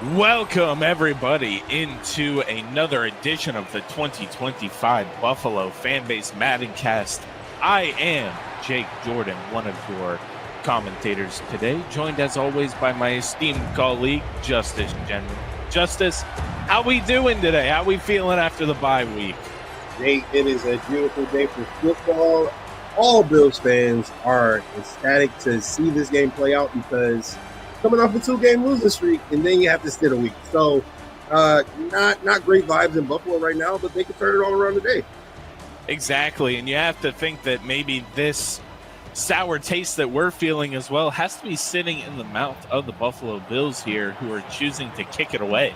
Welcome, everybody, into another edition of the 2025 Buffalo Fanbase MaddenCast. I am Jake Jordan, one of your commentators today, joined as always by my esteemed colleague, Justus General. Justus, how we doing today? How we feeling after the bye week? Jake, it is a beautiful day for football. All Bills fans are ecstatic to see this game play out because coming off a 2-game losing streak, and then you have to sit a week. So, not great vibes in Buffalo right now, but they can turn it all around today. Exactly, and you have to think that maybe this sour taste that we're feeling as well has to be sitting in the mouth of the Buffalo Bills here, who are choosing to kick it away.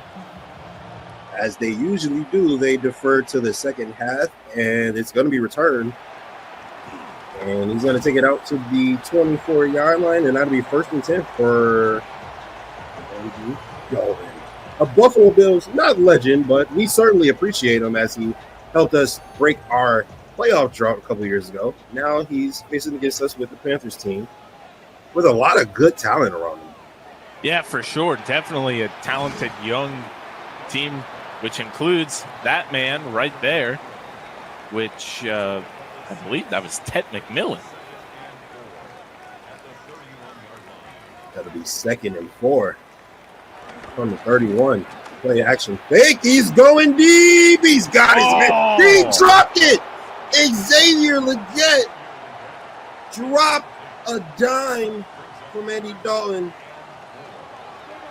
As they usually do, they defer to the second half, and it's going to be returned. And he's going to take it out to the 24-yard line, and that'll be 1st and 10 for Andy Dalton. A Buffalo Bills, not legend, but we certainly appreciate him as he helped us break our playoff drought a couple years ago. Now he's facing against us with the Panthers team with a lot of good talent around him. Yeah, for sure. Definitely a talented young team, which includes that man right there, which I believe that was Ted McMillan. That'll be 2nd and 4 from the 31. Play action fake. He's going deep. He's got his man. He dropped it. Xavier Legette dropped a dime from Andy Dalton.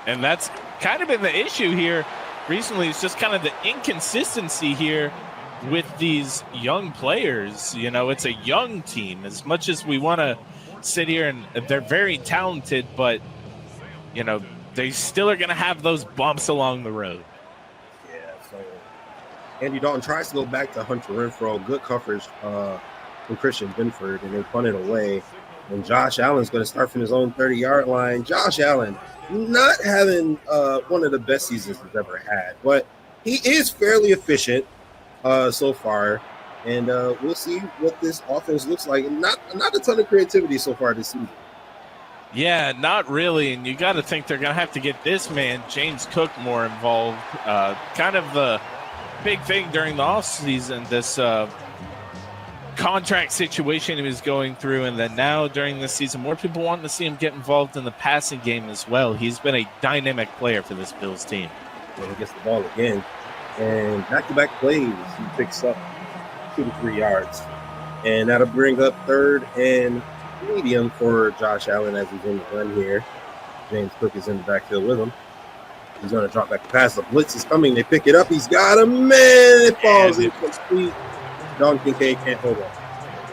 And that's kind of been the issue here recently. It's just kind of the inconsistency here with these young players. You know, it's a young team. As much as we want to sit here and they're very talented, but, you know, they still are going to have those bumps along the road. Yeah, so Andy Dalton tries to go back to Hunter Renfrow. Good coverage from Christian Benford, and they punt it away. And Josh Allen's going to start from his own 30-yard line. Josh Allen not having one of the best seasons he's ever had, but he is fairly efficient so far. And we'll see what this offense looks like. Not a ton of creativity so far this season. Yeah, not really. And you got to think they're going to have to get this man, James Cook, more involved. Kind of the big thing during the offseason, this contract situation he was going through. And then now during this season, more people want to see him get involved in the passing game as well. He's been a dynamic player for this Bills team. When he gets the ball again, and back-to-back plays, he picks up 2 to 3 yards. And that'll bring up 3rd and medium for Josh Allen as he's in the run here. James Cook is in the backfield with him. He's going to drop back the pass. The blitz is coming. They pick it up. He's got him. Man, it falls incomplete. Dalton Kincaid can't hold on.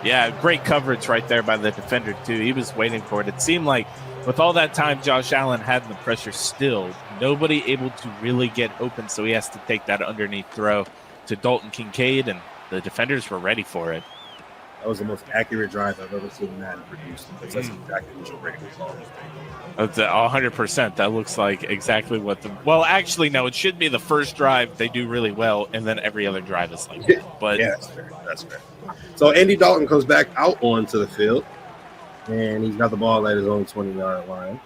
Yeah, great coverage right there by the defender, too. He was waiting for it. It seemed like with all that time Josh Allen had in the pressure still, nobody able to really get open, so he has to take that underneath throw to Dalton Kincaid, and the defenders were ready for it. That was the most accurate drive I've ever seen Madden produce. That's exactly what you're ready for. 100%. That looks like exactly what the – well, actually, no, it should be the first drive they do really well, and then every other drive is like that. But yeah, that's fair. So Andy Dalton comes back out onto the field, and he's got the ball at his own 20-yard line.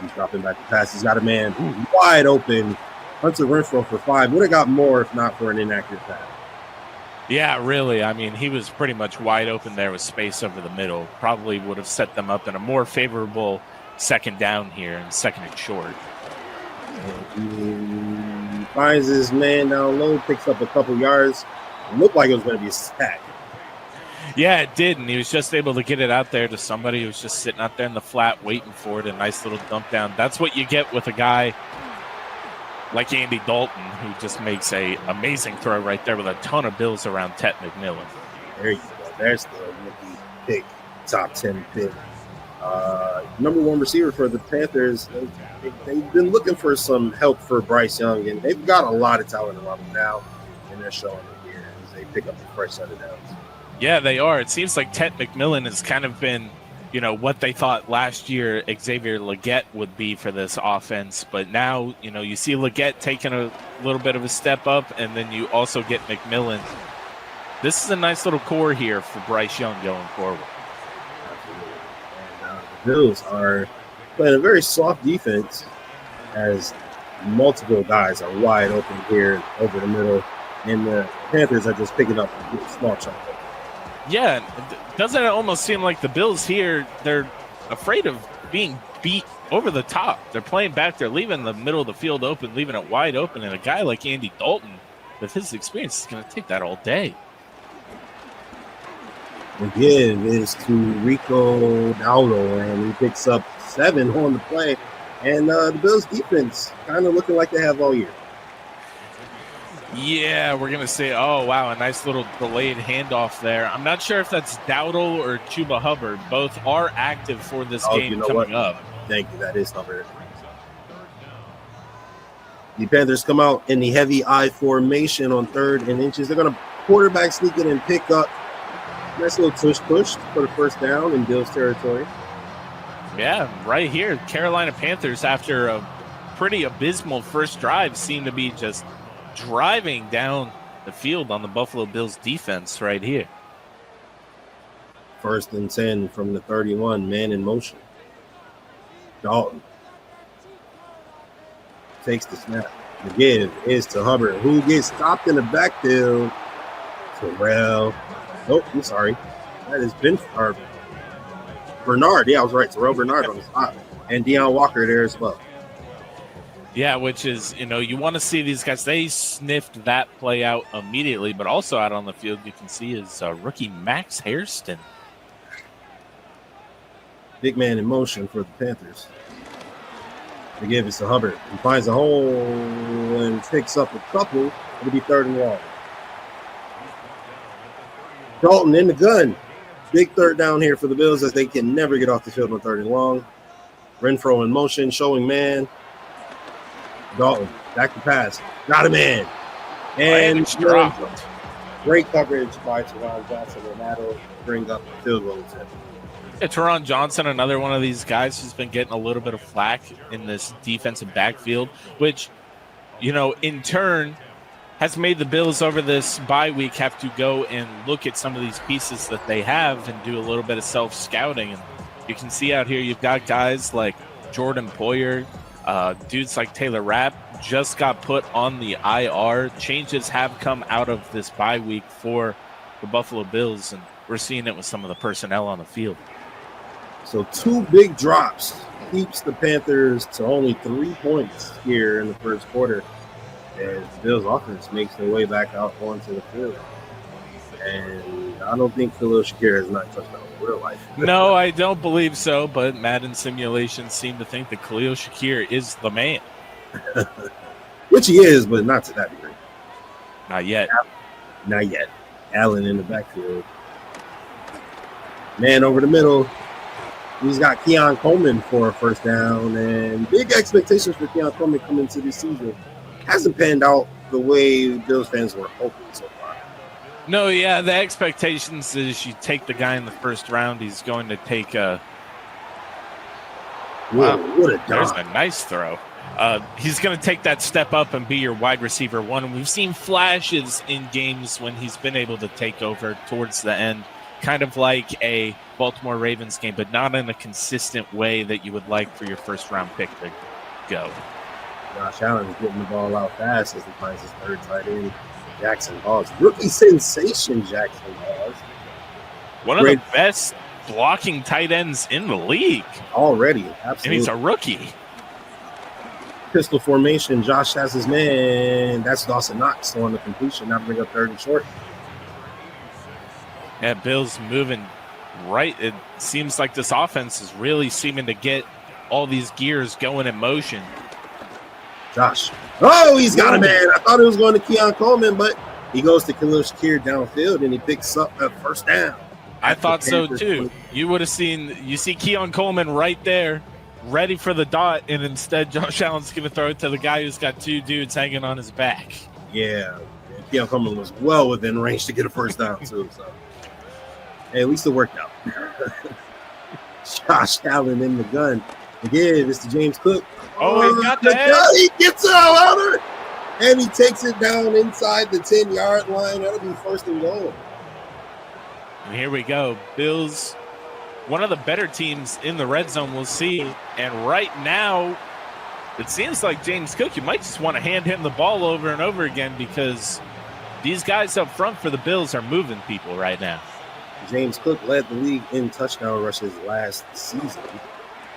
He's dropping back the pass. He's got a man wide open. Hunter Renfrow for 5. Would have got more if not for an inaccurate pass. Yeah, really. I mean, he was pretty much wide open there with space over the middle. Probably would have set them up in a more favorable 2nd down here and 2nd and short. And he finds his man down low, picks up a couple yards. It looked like it was going to be a sack. Yeah, it did, and he was just able to get it out there to somebody who was just sitting out there in the flat waiting for it. A nice little dump down. That's what you get with a guy like Andy Dalton, who just makes a amazing throw right there with a ton of Bills around Ted McMillan. There you go. There's the rookie pick, top 10 pick. Number 1 receiver for the Panthers. They've been looking for some help for Bryce Young, and they've got a lot of talent around them now, and they're showing it here as they pick up the fresh set of downs. Yeah, they are. It seems like Ted McMillan has kind of been you know, what they thought last year Xavier Legette would be for this offense. But now, you know, you see Legette taking a little bit of a step up, and then you also get McMillan. This is a nice little core here for Bryce Young going forward. Absolutely. And the Bills are playing a very soft defense. as multiple guys are wide open here over the middle, and the Panthers are just picking up a small chunk. Yeah, doesn't it almost seem like the Bills here, they're afraid of being beat over the top. They're playing back. They're leaving the middle of the field open, leaving it wide open, and a guy like Andy Dalton, with his experience, is going to take that all day. The give is to Rico Dowdle, and he picks up 7 on the play. And the Bills defense kind of looking like they have all year. Yeah, we're going to say, oh, wow, a nice little delayed handoff there. I'm not sure if that's Dowdle or Chuba Hubbard. Both are active for this game coming up. Thank you. That is Hubbard. The Panthers come out in the heavy I formation on 3rd and inches. They're going to quarterback sneak in and pick up. Nice little push for the first down in Bills territory. Yeah, right here. Carolina Panthers, after a pretty abysmal first drive, seem to be just driving down the field on the Buffalo Bills defense right here. 1st and 10 from the 31, man in motion. Dalton takes the snap. The give is to Hubbard, who gets stopped in the backfield. Terrell. Oh, I'm sorry. That is Bernard. Yeah, I was right. Terrell Bernard on the spot. And Deion Walker there as well. Yeah, which is, you want to see these guys. They sniffed that play out immediately, but also out on the field, you can see is rookie Max Hairston. Big man in motion for the Panthers. They give it to Hubbard. He finds a hole and picks up a couple. It'll be 3rd and long. Dalton in the gun. Big 3rd down here for the Bills as they can never get off the field on 3rd and long. Renfro in motion, showing man. Dalton, back to pass. Got a man. And dropped. Great coverage by Teron Johnson, and that'll bring up the field goal attempt. Yeah, Teron Johnson, another one of these guys who's been getting a little bit of flack in this defensive backfield, which, in turn has made the Bills over this bye week have to go and look at some of these pieces that they have and do a little bit of self-scouting. And you can see out here you've got guys like Jordan Poyer, dudes like Taylor Rapp just got put on the IR. Changes have come out of this bye week for the Buffalo Bills, and we're seeing it with some of the personnel on the field. So 2 big drops keeps the Panthers to only 3 points here in the first quarter as the Bills offense makes their way back out onto the field. And I don't think Khalil Shakir has not touched down in real life. No, I don't believe so, but Madden simulations seem to think that Khalil Shakir is the man. Which he is, but not to that degree. Not yet. Not yet. Allen in the backfield. Man over the middle. He's got Keon Coleman for a first down, and big expectations for Keon Coleman coming into this season. Hasn't panned out the way Bills fans were hoping so far. No, yeah, the expectations is you take the guy in the first round, he's going to take a... Wow, what a dog. There's a nice throw. He's going to take that step up and be your wide receiver 1. And we've seen flashes in games when he's been able to take over towards the end, kind of like a Baltimore Ravens game, but not in a consistent way that you would like for your first-round pick to go. Josh Allen is getting the ball out fast as he finds his 3rd tight end, Jackson Hawes. Rookie sensation, Jackson Hawes. One of the best blocking tight ends in the league. Already, absolutely. And he's a rookie. Pistol formation, Josh has his man. That's Dawson Knox on the completion, now bring up 3rd and short. Yeah, Bills moving right. It seems like this offense is really seeming to get all these gears going in motion. Josh. Oh, he's got a man. I thought it was going to Keon Coleman, but he goes to Khalil Shakir downfield, and he picks up a first down. I thought so, too. You would have seen – you see Keon Coleman right there, ready for the dot, and instead Josh Allen's going to throw it to the guy who's got 2 dudes hanging on his back. Yeah. Keon Coleman was well within range to get a first down, too. So, hey, at least it worked out. Josh Allen in the gun. Again, it's to James Cook. Oh, he got the head. He gets it out of it, and he takes it down inside the 10-yard line. That'll be 1st and goal. And here we go. Bills, one of the better teams in the red zone, we'll see. And right now, it seems like James Cook, you might just want to hand him the ball over and over again because these guys up front for the Bills are moving people right now. James Cook led the league in touchdown rushes last season.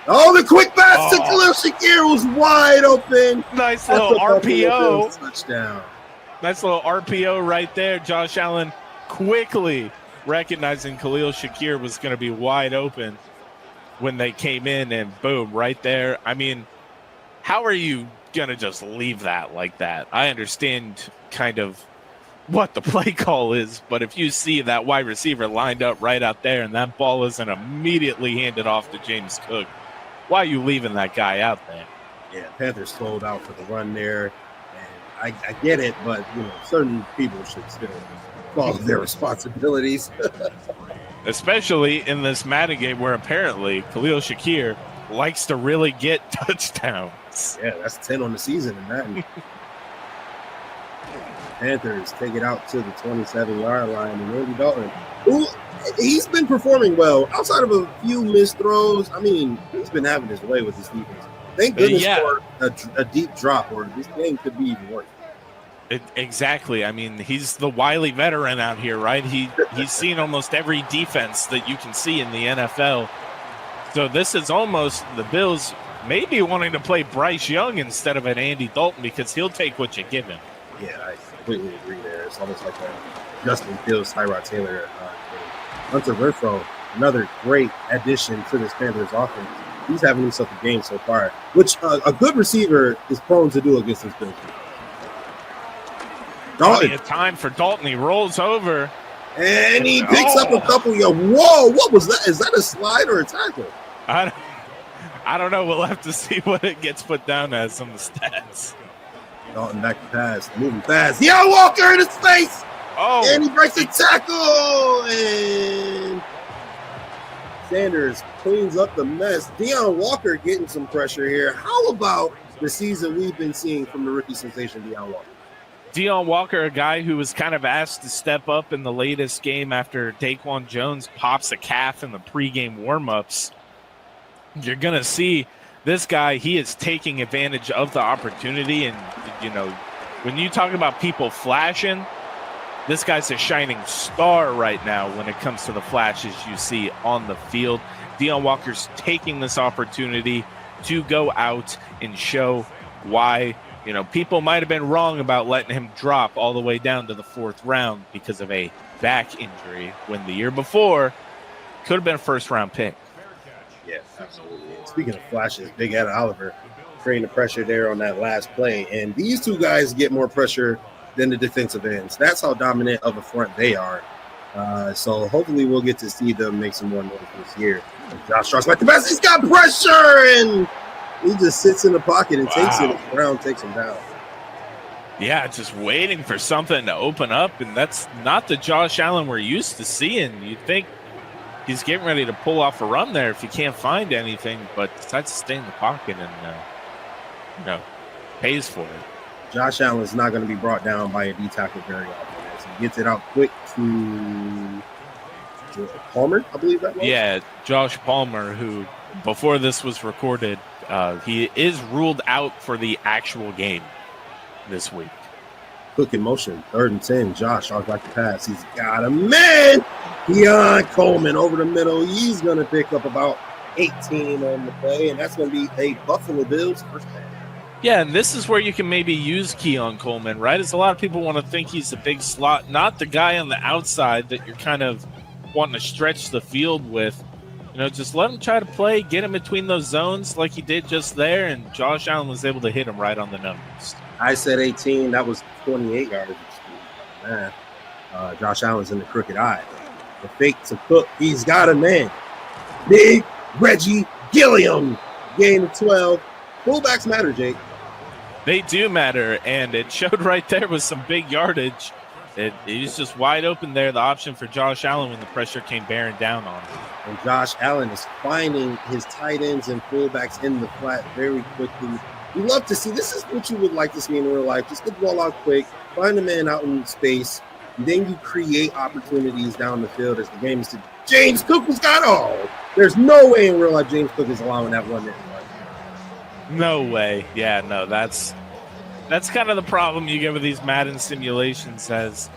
Oh, the quick pass to Khalil Shakir was wide open. Nice little RPO. Touchdown. Nice little RPO right there. Josh Allen quickly recognizing Khalil Shakir was going to be wide open when they came in, and boom, right there. I mean, how are you going to just leave that like that? I understand kind of what the play call is, but if you see that wide receiver lined up right out there and that ball isn't immediately handed off to James Cook, why are you leaving that guy out there? Yeah, Panthers sold out for the run there, and I get it, but certain people should still follow their responsibilities. Especially in this Madden game where apparently Khalil Shakir likes to really get touchdowns. Yeah, that's 10 on the season in Madden. Panthers take it out to the 27-yard line, and Andy Dalton, who he's been performing well outside of a few missed throws. I mean, he's been having his way with his defense. Thank goodness for a deep drop, or this game could be even worse. Exactly. I mean, he's the wily veteran out here, right? He's seen almost every defense that you can see in the NFL. So this is almost the Bills maybe wanting to play Bryce Young instead of an Andy Dalton because he'll take what you give him. Yeah, I completely agree there. It's almost like a Justin Fields, Tyrod Taylor. Hunter Renfrow, another great addition to this Panthers offense. He's having himself a game so far, which a good receiver is prone to do against this Bills. Dalton. A time for Dalton. He rolls over. And he picks up a couple. Whoa, what was that? Is that a slide or a tackle? I don't know. We'll have to see what it gets put down as on the stats. Dalton back to pass, moving fast. Deion Walker in his face. Oh, and he breaks a tackle. And Sanders cleans up the mess. Deion Walker getting some pressure here. How about the season we've been seeing from the rookie sensation, Deion Walker? Deion Walker, a guy who was kind of asked to step up in the latest game after Daquan Jones pops a calf in the pregame warmups. You're going to see this guy, he is taking advantage of the opportunity. And, when you talk about people flashing, this guy's a shining star right now when it comes to the flashes you see on the field. Deion Walker's taking this opportunity to go out and show why people might have been wrong about letting him drop all the way down to the 4th round because of a back injury when the year before could have been a first-round pick. Yes, absolutely. Speaking of flashes, Big Ed Oliver creating the pressure there on that last play. And these two guys get more pressure than the defensive ends. That's how dominant of a front they are. So hopefully we'll get to see them make some more noise this year. And Josh Strauss like the best. He's got pressure, and he just sits in the pocket and takes it. Brown takes him down. Yeah, just waiting for something to open up, and that's not the Josh Allen we're used to seeing. You'd think he's getting ready to pull off a run there if he can't find anything, but decides to stay in the pocket and, pays for it. Josh Allen's not going to be brought down by a D tackle very often. So he gets it out quick to Palmer, I believe that was. Yeah, Josh Palmer, who before this was recorded, he is ruled out for the actual game this week. Cook in motion, 3rd and 10. Josh off back to pass. He's got a man. Keon Coleman over the middle. He's going to pick up about 18 on the play, and that's going to be a Buffalo Bills first down. Yeah, and this is where you can maybe use Keon Coleman, right? As a lot of people want to think he's a big slot, not the guy on the outside that you're kind of wanting to stretch the field with. Just let him try to play, get him between those zones like he did just there, and Josh Allen was able to hit him right on the numbers. I said 18. That was 28 yards. Josh Allen's in the crooked eye. The fake to Cook. He's got a man. Big Reggie Gilliam. Gain of 12. Fullbacks matter, Jake. They do matter, and it showed right there with some big yardage. He's just wide open there, the option for Josh Allen when the pressure came bearing down on him. And Josh Allen is finding his tight ends and fullbacks in the flat very quickly. We love to see, this is what you would like to see in real life. Just get the ball out quick, find a man out in space, and then you create opportunities down the field as the game is to James Cook was got all. There's no way in real life James Cook is allowing that one in. No way. Yeah, no, that's kind of the problem you get with these Madden simulations, as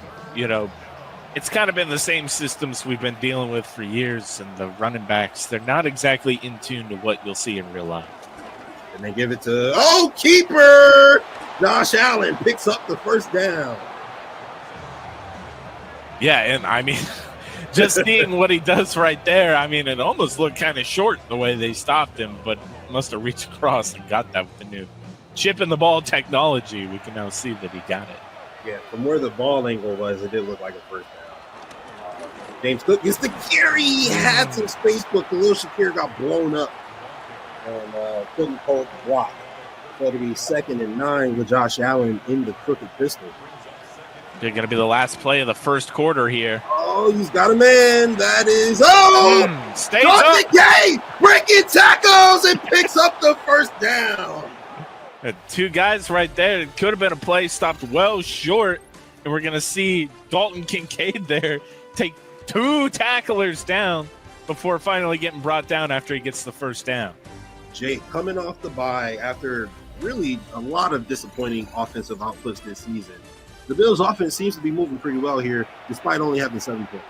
it's kind of been the same systems we've been dealing with for years, and the running backs, they're not exactly in tune to what you'll see in real life. And they give it to keeper Josh Allen picks up the first down. Yeah, and I mean, just seeing what he does right there, I mean, it almost looked kind of short the way they stopped him, but must have reached across and got that with the new chip in the ball technology. We can now see that he got it. Yeah, from where the ball angle was, it did look like a first down. James Cook gets the carry. He had some space, but Khalil Shakir got blown up and couldn't hold the block. So it'll be 2nd and 9 with Josh Allen in the crooked pistol. They're going to be the last play of the first quarter here. Oh, he's got a man. That is stays up. Gay breaking tackles and picks up the first down. Two guys right there. It could have been a play stopped well short, and we're going to see Dalton Kincaid there take 2 tacklers down before finally getting brought down after he gets the first down. Jake, coming off the bye after really a lot of disappointing offensive outputs this season, the Bills' offense seems to be moving pretty well here, despite only having 7 points.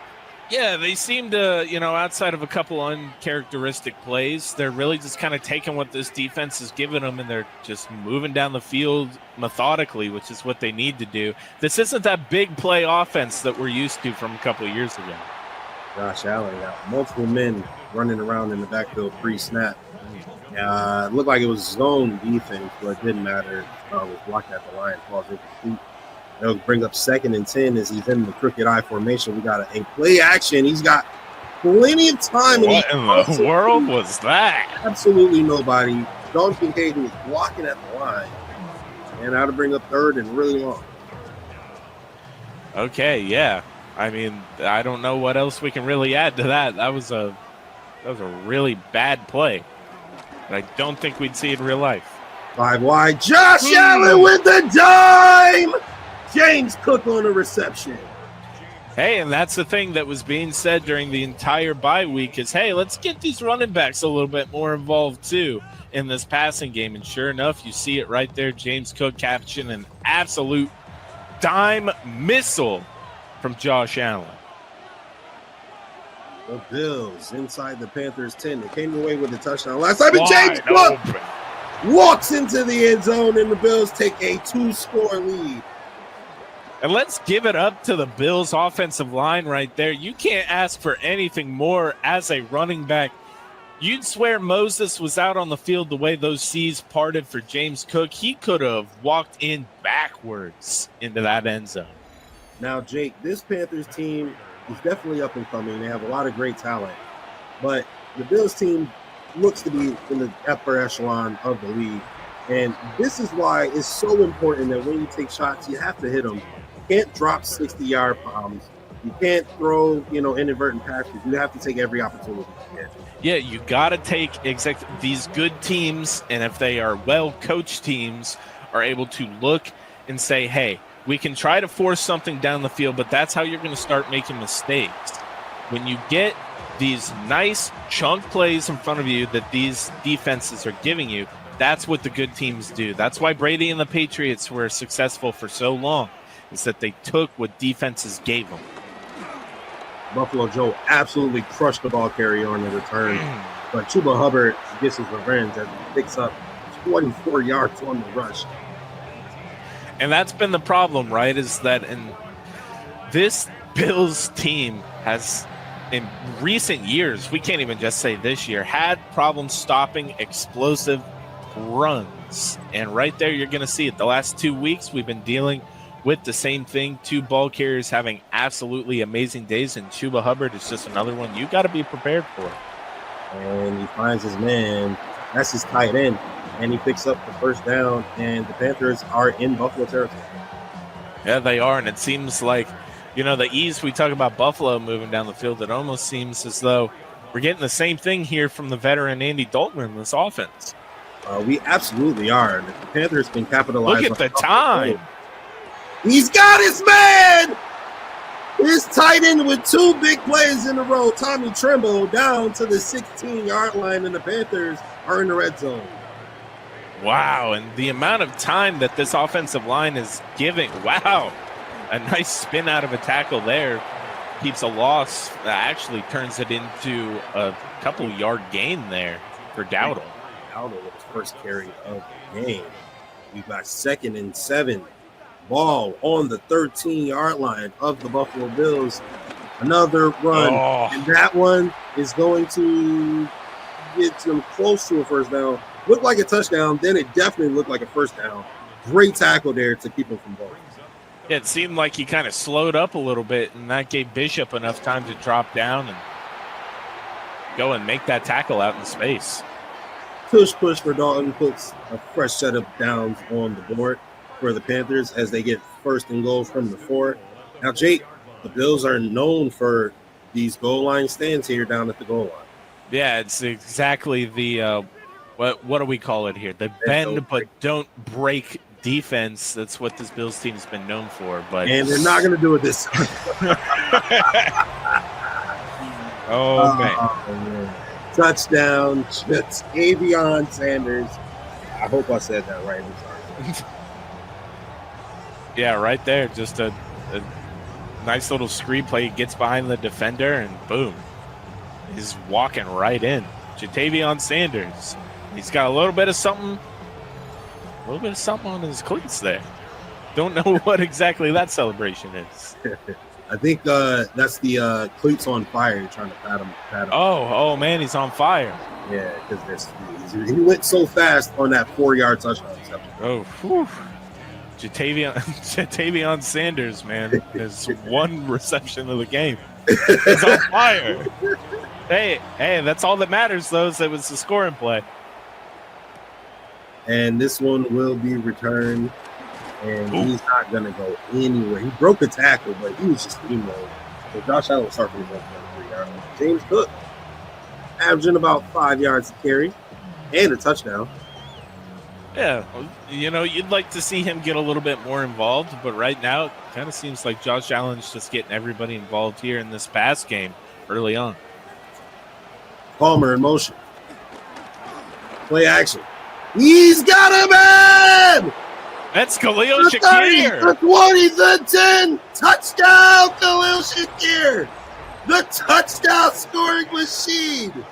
Yeah, they seem to, outside of a couple uncharacteristic plays, they're really just kind of taking what this defense is giving them, and they're just moving down the field methodically, which is what they need to do. This isn't that big play offense that we're used to from a couple of years ago. Josh Allen got multiple men running around in the backfield pre-snap. It looked like it was zone defense, but it didn't matter. It was blocked at the line, falls incomplete. They'll bring up 2nd and 10 as he's in the crooked eye formation. We got a play action. He's got plenty of time. What in the world was that? Absolutely nobody. Dalton Kincaid was blocking at the line. And now to bring up 3rd and really long. Okay, yeah. I mean, I don't know what else we can really add to that. That was a really bad play. But I don't think we'd see it in real life. 5 wide. Josh Allen with the dime. James Cook on the reception. Hey, and that's the thing that was being said during the entire bye week is, hey, let's get these running backs a little bit more involved too in this passing game. And sure enough, you see it right there. James Cook catching an absolute dime missile from Josh Allen. The Bills inside the Panthers 10. They came away with a touchdown last time. And James Cook walks into the end zone, and the Bills take a 2-score lead. And let's give it up to the Bills' offensive line right there. You can't ask for anything more as a running back. You'd swear Moses was out on the field the way those seas parted for James Cook. He could have walked in backwards into that end zone. Now, Jake, this Panthers team is definitely up and coming. They have a lot of great talent. But the Bills team looks to be in the upper echelon of the league. And this is why it's so important that when you take shots, you have to hit them. You can't drop 60-yard bombs. You can't throw, inadvertent passes. You have to take every opportunity you can. Yeah, you got to take these good teams, and if they are well-coached teams, are able to look and say, hey, we can try to force something down the field, but that's how you're going to start making mistakes. When you get these nice chunk plays in front of you that these defenses are giving you, that's what the good teams do. That's why Brady and the Patriots were successful for so long, is that they took what defenses gave them. Buffalo Joe absolutely crushed the ball carrier on the return, but Chuba Hubbard gets his revenge as he picks up 24 yards on the rush. And that's been the problem, right, is that in this Bills team has, in recent years, we can't even just say this year, had problems stopping explosive runs. And right there, you're going to see it. The last 2 weeks, we've been dealing with the same thing. 2 ball carriers having absolutely amazing days, and Chuba Hubbard is just another one you got to be prepared for. And he finds his man. That's his tight end. And he picks up the first down, and the Panthers are in Buffalo territory. Yeah, they are, and it seems like, the ease we talk about Buffalo moving down the field, it almost seems as though we're getting the same thing here from the veteran Andy Dalton in this offense. We absolutely are. The Panthers can capitalize. Look at the time. He's got his man. His tight end with 2 big plays in a row. Tommy Tremble down to the 16-yard line, and the Panthers are in the red zone. Wow, and the amount of time that this offensive line is giving. Wow, a nice spin out of a tackle there. Keeps a loss, actually turns it into a couple yard gain there for Dowdle. Dowdle with his first carry of the game. We've got 2nd and 7. Ball on the 13-yard line of the Buffalo Bills. Another run, and that one is going to get them close to a first down. Looked like a touchdown, then it definitely looked like a first down. Great tackle there to keep him from balling. It seemed like he kind of slowed up a little bit, and that gave Bishop enough time to drop down and go and make that tackle out in space. Push for Dalton puts a fresh set of downs on the board for the Panthers as they get 1st and goal from the 4. Now, Jake, the Bills are known for these goal line stands here down at the goal line. Yeah, it's exactly the what do we call it here? The bend but don't break defense. That's what this Bills team has been known for. And they're not going to do it this time. Oh, man. Touchdown, Javion Sanders. I hope I said that right. I'm sorry. Yeah, right there. Just a nice little screen play. He gets behind the defender, and boom. He's walking right in. Jatavion Sanders. He's got a little bit of something on his cleats there. Don't know what exactly that celebration is. I think that's the cleats on fire. You're trying to pat him. Oh, man, he's on fire. Yeah, because he went so fast on that 4-yard touchdown. Oh, whew. Jatavion Sanders, man, has one reception of the game. He's on fire. Hey, that's all that matters, though, is it was the scoring play. And this one will be returned, and he's not going to go anywhere. He broke a tackle, but he was just steamrolling. So Josh Allen started from the 3-yard line. James Cook averaging about 5 yards to carry and a touchdown. Yeah, you'd like to see him get a little bit more involved, but right now it kind of seems like Josh Allen's just getting everybody involved here in this pass game early on. Palmer in motion. Play action. He's got him in! That's Khalil Shakir. The 20, the 10. Touchdown, Khalil Shakir. The touchdown scoring machine.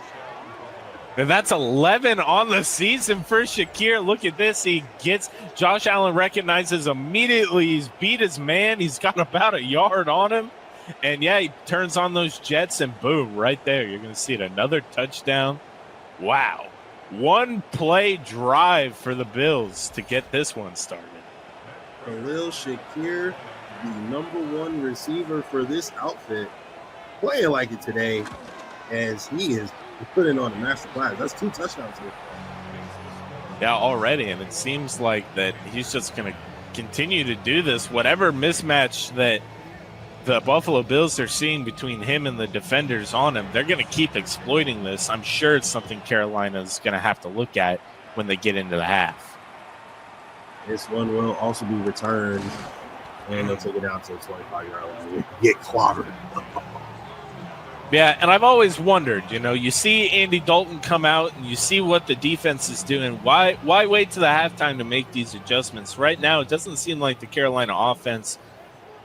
And that's 11 on the season for Shakir. Look at this. Josh Allen recognizes immediately he's beat his man. He's got about a yard on him. And, yeah, he turns on those jets, and boom, right there. You're going to see it. Another touchdown. Wow. One play drive for the Bills to get this one started. Khalil Shakir, the number 1 receiver for this outfit, playing like it today as he is putting on a master class. That's 2 touchdowns here. Yeah, already. And it seems like that he's just going to continue to do this. Whatever mismatch that the Buffalo Bills are seeing between him and the defenders on him, they're going to keep exploiting this. I'm sure it's something Carolina's going to have to look at when they get into the half. This one will also be returned, and they'll take it down to the 25-yard line. Get clobbered. Yeah, and I've always wondered, you see Andy Dalton come out and you see what the defense is doing. Why wait to the halftime to make these adjustments? Right now, it doesn't seem like the Carolina offense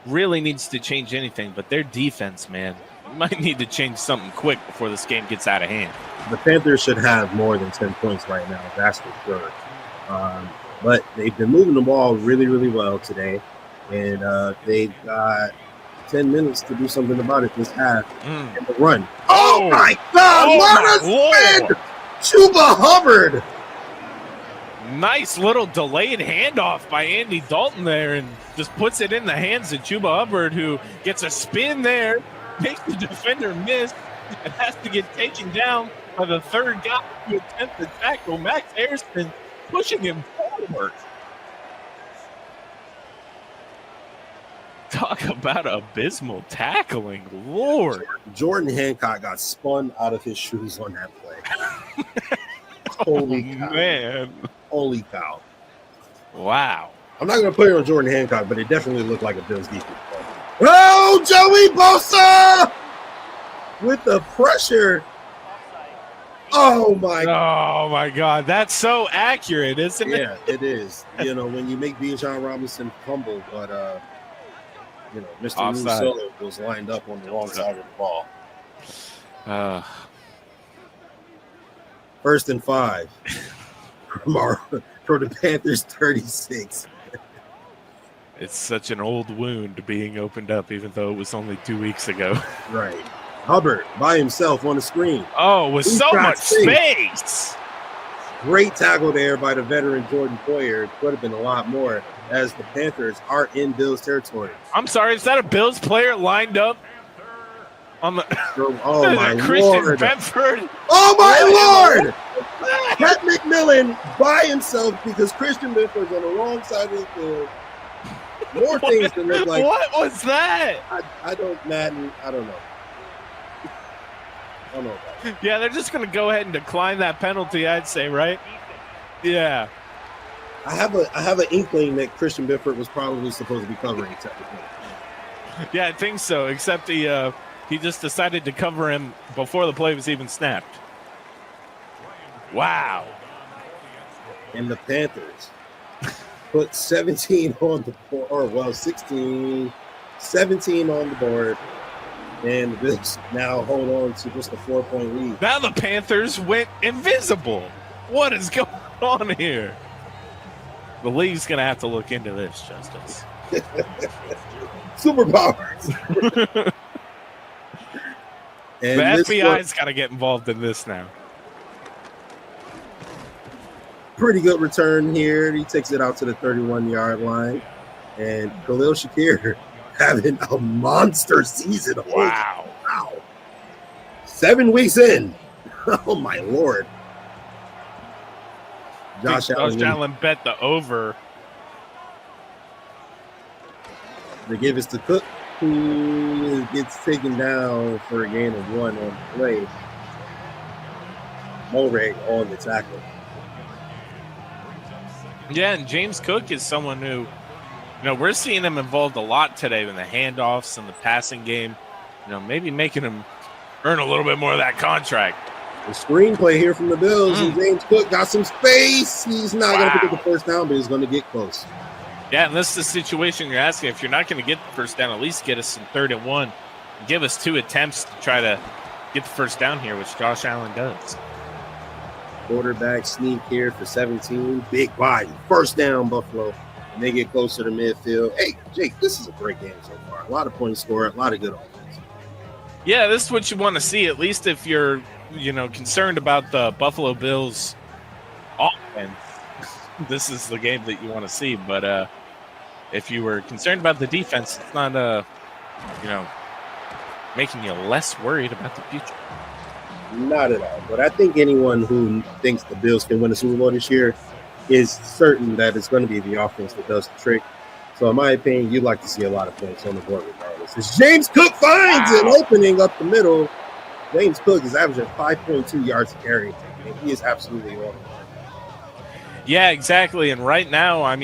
really needs to change anything, but their defense, man, might need to change something quick before this game gets out of hand. The Panthers should have more than 10 points right now, that's for sure. But they've been moving the ball really, really well today, and they've got 10 minutes to do something about it this half in the run. Oh my God! What a spin! Chuba Hubbard! Nice little delayed handoff by Andy Dalton there, and just puts it in the hands of Chuba Hubbard, who gets a spin there, makes the defender miss, and has to get taken down by the third guy who attempts to tackle. Max Harrison pushing him forward. Talk about abysmal tackling, Lord. Jordan Hancock got spun out of his shoes on that play. Holy cow. Man. Holy cow. Wow. I'm not going to put it on Jordan Hancock, but it definitely looked like a Bills defense play. Oh, Joey Bosa! With the pressure. Oh my God. That's so accurate, isn't it? Yeah, it is. When you make Bijan Robinson fumble, but Mr. Offside. Russo was lined up on the wrong side of the ball. 1st and 5 for the Panthers 36. It's such an old wound being opened up, even though it was only 2 weeks ago. Right. Hubbard by himself on the screen. Oh, with so much space. Great tackle there by the veteran Jordan Poyer. It could have been a lot more as the Panthers are in Bills territory. I'm sorry, is that a Bills player lined up on the oh my Christian Lord. Bedford? Oh my Lord! Pat McMillan by himself because Christian Bedford's on the wrong side of the field. More things to look like. What was that? I don't, Madden. I don't know. I don't know about it. Yeah, they're just going to go ahead and decline that penalty, I'd say, right? Yeah. I have an inkling that Christian Bedford was probably supposed to be covering technically. Yeah, I think so, except he just decided to cover him before the play was even snapped. Wow. And the Panthers put 17 on the board, or well, 17 on the board. And the Bills now hold on to just a 4-point lead. Now the Panthers went invisible. What is going on here? The league's going to have to look into this, Justus. Superpowers. The FBI's got to get involved in this now. Pretty good return here. He takes it out to the 31-yard line. And Khalil Shakir having a monster season. Wow. 7 weeks in. Oh, my Lord. Josh Allen bet the over. They give us to Cook, who gets taken down for a gain of 1 on the play. Morag on the tackle. Yeah, and James Cook is someone who, we're seeing him involved a lot today in the handoffs and the passing game. Maybe making him earn a little bit more of that contract. The screenplay here from the Bills, and James Cook got some space. He's not going to pick up the first down, but he's going to get close. Yeah, and this is the situation you're asking. If you're not going to get the first down, at least get us some 3rd and 1. Give us 2 attempts to try to get the first down here, which Josh Allen does. Quarterback sneak here for 17. Big body. First down, Buffalo. And they get closer to midfield. Hey, Jake, this is a great game so far. A lot of points scored, a lot of good offense. Yeah, this is what you want to see, at least if you're, concerned about the Buffalo Bills offense. This is the game that you want to see. But if you were concerned about the defense, it's not, making you less worried about the future. Not at all. But I think anyone who thinks the Bills can win the Super Bowl this year is certain that it's going to be the offense that does the trick. So in my opinion, you'd like to see a lot of points on the board regardless. As James Cook finds an opening up the middle. James Cook is averaging 5.2 yards a carry. And he is absolutely on. Yeah, exactly. And right now,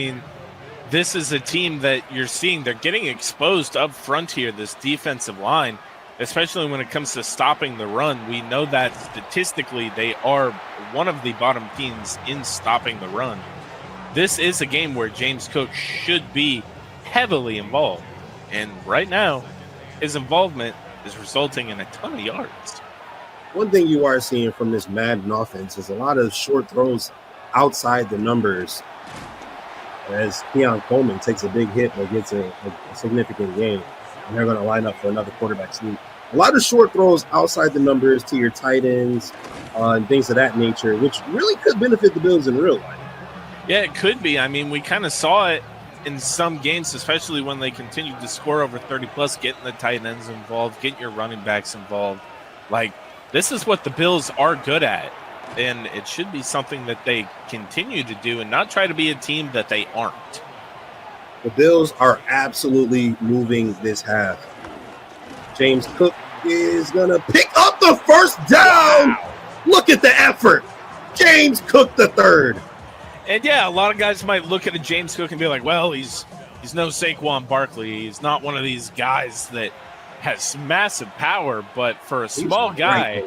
this is a team that you're seeing. They're getting exposed up front here, this defensive line, especially when it comes to stopping the run. We know that statistically they are one of the bottom teams in stopping the run. This is a game where James Cook should be heavily involved. And right now, his involvement is resulting in a ton of yards. One thing you are seeing from this Madden offense is a lot of short throws outside the numbers as Keon Coleman takes a big hit but gets a significant gain. And they're going to line up for another quarterback sneak. A lot of short throws outside the numbers to your tight ends and things of that nature, which really could benefit the Bills in real life. Yeah, it could be. We kind of saw it in some games, especially when they continued to score over 30-plus, getting the tight ends involved, getting your running backs involved. This is what the Bills are good at, and it should be something that they continue to do and not try to be a team that they aren't. The Bills are absolutely moving this half. James Cook is going to pick up the first down. Wow. Look at the effort. James Cook the third. And yeah, a lot of guys might look at a James Cook and be like, well, he's no Saquon Barkley. He's not one of these guys that has massive power, but for a small guy,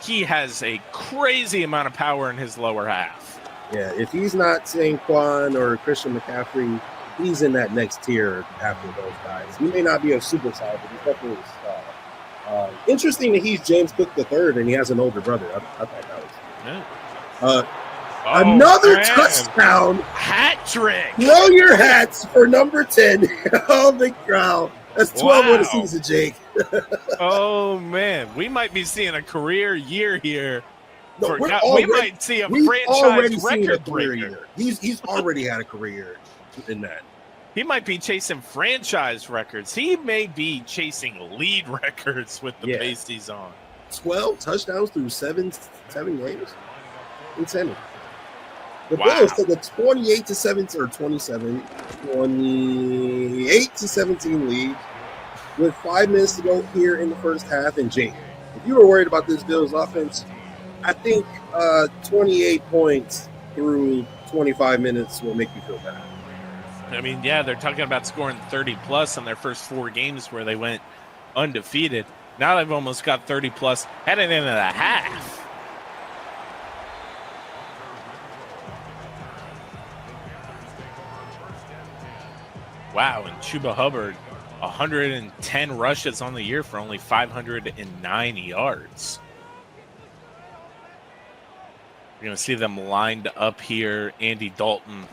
he has a crazy amount of power in his lower half. Yeah, if he's not Saquon or Christian McCaffrey, he's in that next tier after those guys. He may not be a superstar, but he's definitely a star. Interesting that he's James Cook III and he has an older brother. I thought that was another touchdown. Hat trick. Throw your hats for number 10 on the crowd. That's 12 on the season, Jake. Oh, man. We might be seeing a career year here. No, we might see a franchise record breaker. He's already had a career in that. He might be chasing franchise records. He may be chasing lead records with the pace he's on. 12 touchdowns through seven games. Insane. The Bills took a 28-17 lead with 5 minutes to go here in the first half. And Jake, if you were worried about this Bills offense, I think 28 points through 25 minutes will make you feel bad. I mean, yeah, they're talking about scoring 30-plus in their first 4 games where they went undefeated. Now they've almost got 30-plus heading into the half. Wow, and Chuba Hubbard, 110 rushes on the year for only 509 yards. You're going to see them lined up here. Andy Dalton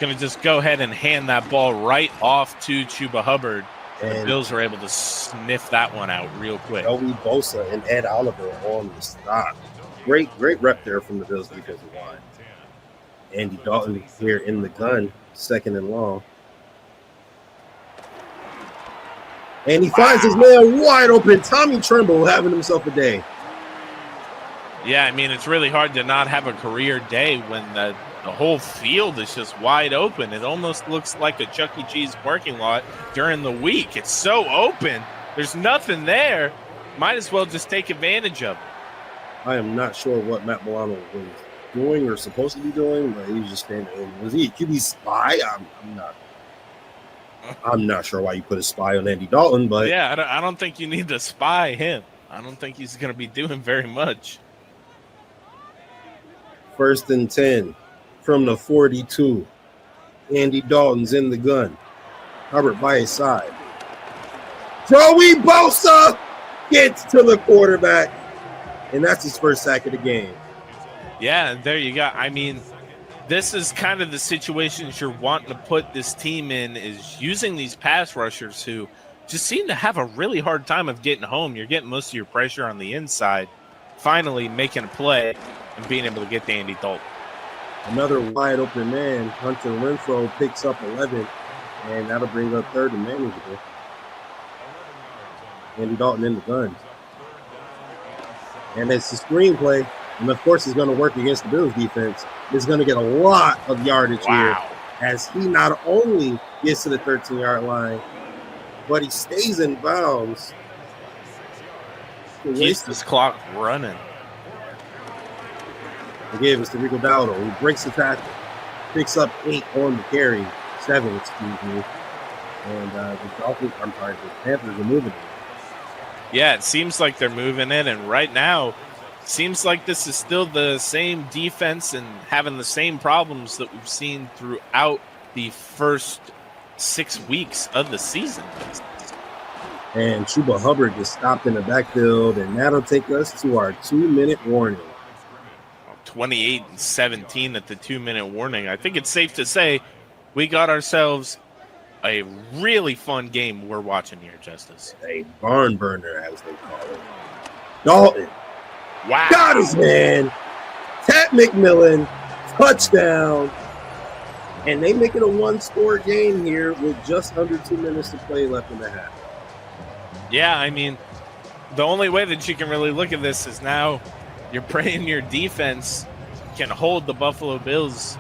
going to just go ahead and hand that ball right off to Chuba Hubbard. And the Bills are able to sniff that one out real quick. Joey Bosa and Ed Oliver on the stop. Great rep there from the Bills defensive line. Andy Dalton here in the gun, second and long. And he finds his man wide open. Tommy Tremble having himself a day. Yeah, I mean, it's really hard to not have a career day when the whole field is just wide open. It almost looks like a Chuck E. Cheese parking lot during the week. It's so open. There's nothing there. Might as well just take advantage of it. I am not sure what Matt Milano was doing or supposed to be doing, but he was just standing there. Was he a QB spy? I'm not sure why you put a spy on Andy Dalton, but yeah, I don't think you need to spy him. I don't think he's going to be doing very much. 1st and 10 from the 42. Andy Dalton's in the gun. Hubbard by his side. Joey Bosa gets to the quarterback, and that's his first sack of the game. Yeah, and there you go. I mean, this is kind of the situations you're wanting to put this team in, is using these pass rushers who just seem to have a really hard time of getting home. You're getting most of your pressure on the inside, finally making a play and being able to get to Andy Dalton. Another wide open man, Hunter Renfrow, picks up 11, and that'll bring up 3rd and manageable. Andy Dalton in the gun. And it's the screenplay, and of course it's going to work against the Bills defense. It's going to get a lot of yardage here as he not only gets to the 13-yard line, but he stays in bounds. Keeps this clock running. They gave us to Rico Dowdle. He breaks the tackle, picks up 8 on the carry, 7, excuse me. And the Panthers are moving it. Yeah, it seems like they're moving it, and right now, seems like this is still the same defense and having the same problems that we've seen throughout the first 6 weeks of the season. And Chuba Hubbard gets stopped in the backfield, and that'll take us to our 2-minute warning. 28-17 at the 2-minute warning. I think it's safe to say we got ourselves a really fun game we're watching here, Justus. A barn burner, as they call it. Dalton. Wow. Got his man. Tat McMillan. Touchdown. And they make it a 1-score game here with just under 2 minutes to play left in the half. Yeah, I mean, the only way that you can really look at this is now you're praying your defense can hold the Buffalo Bills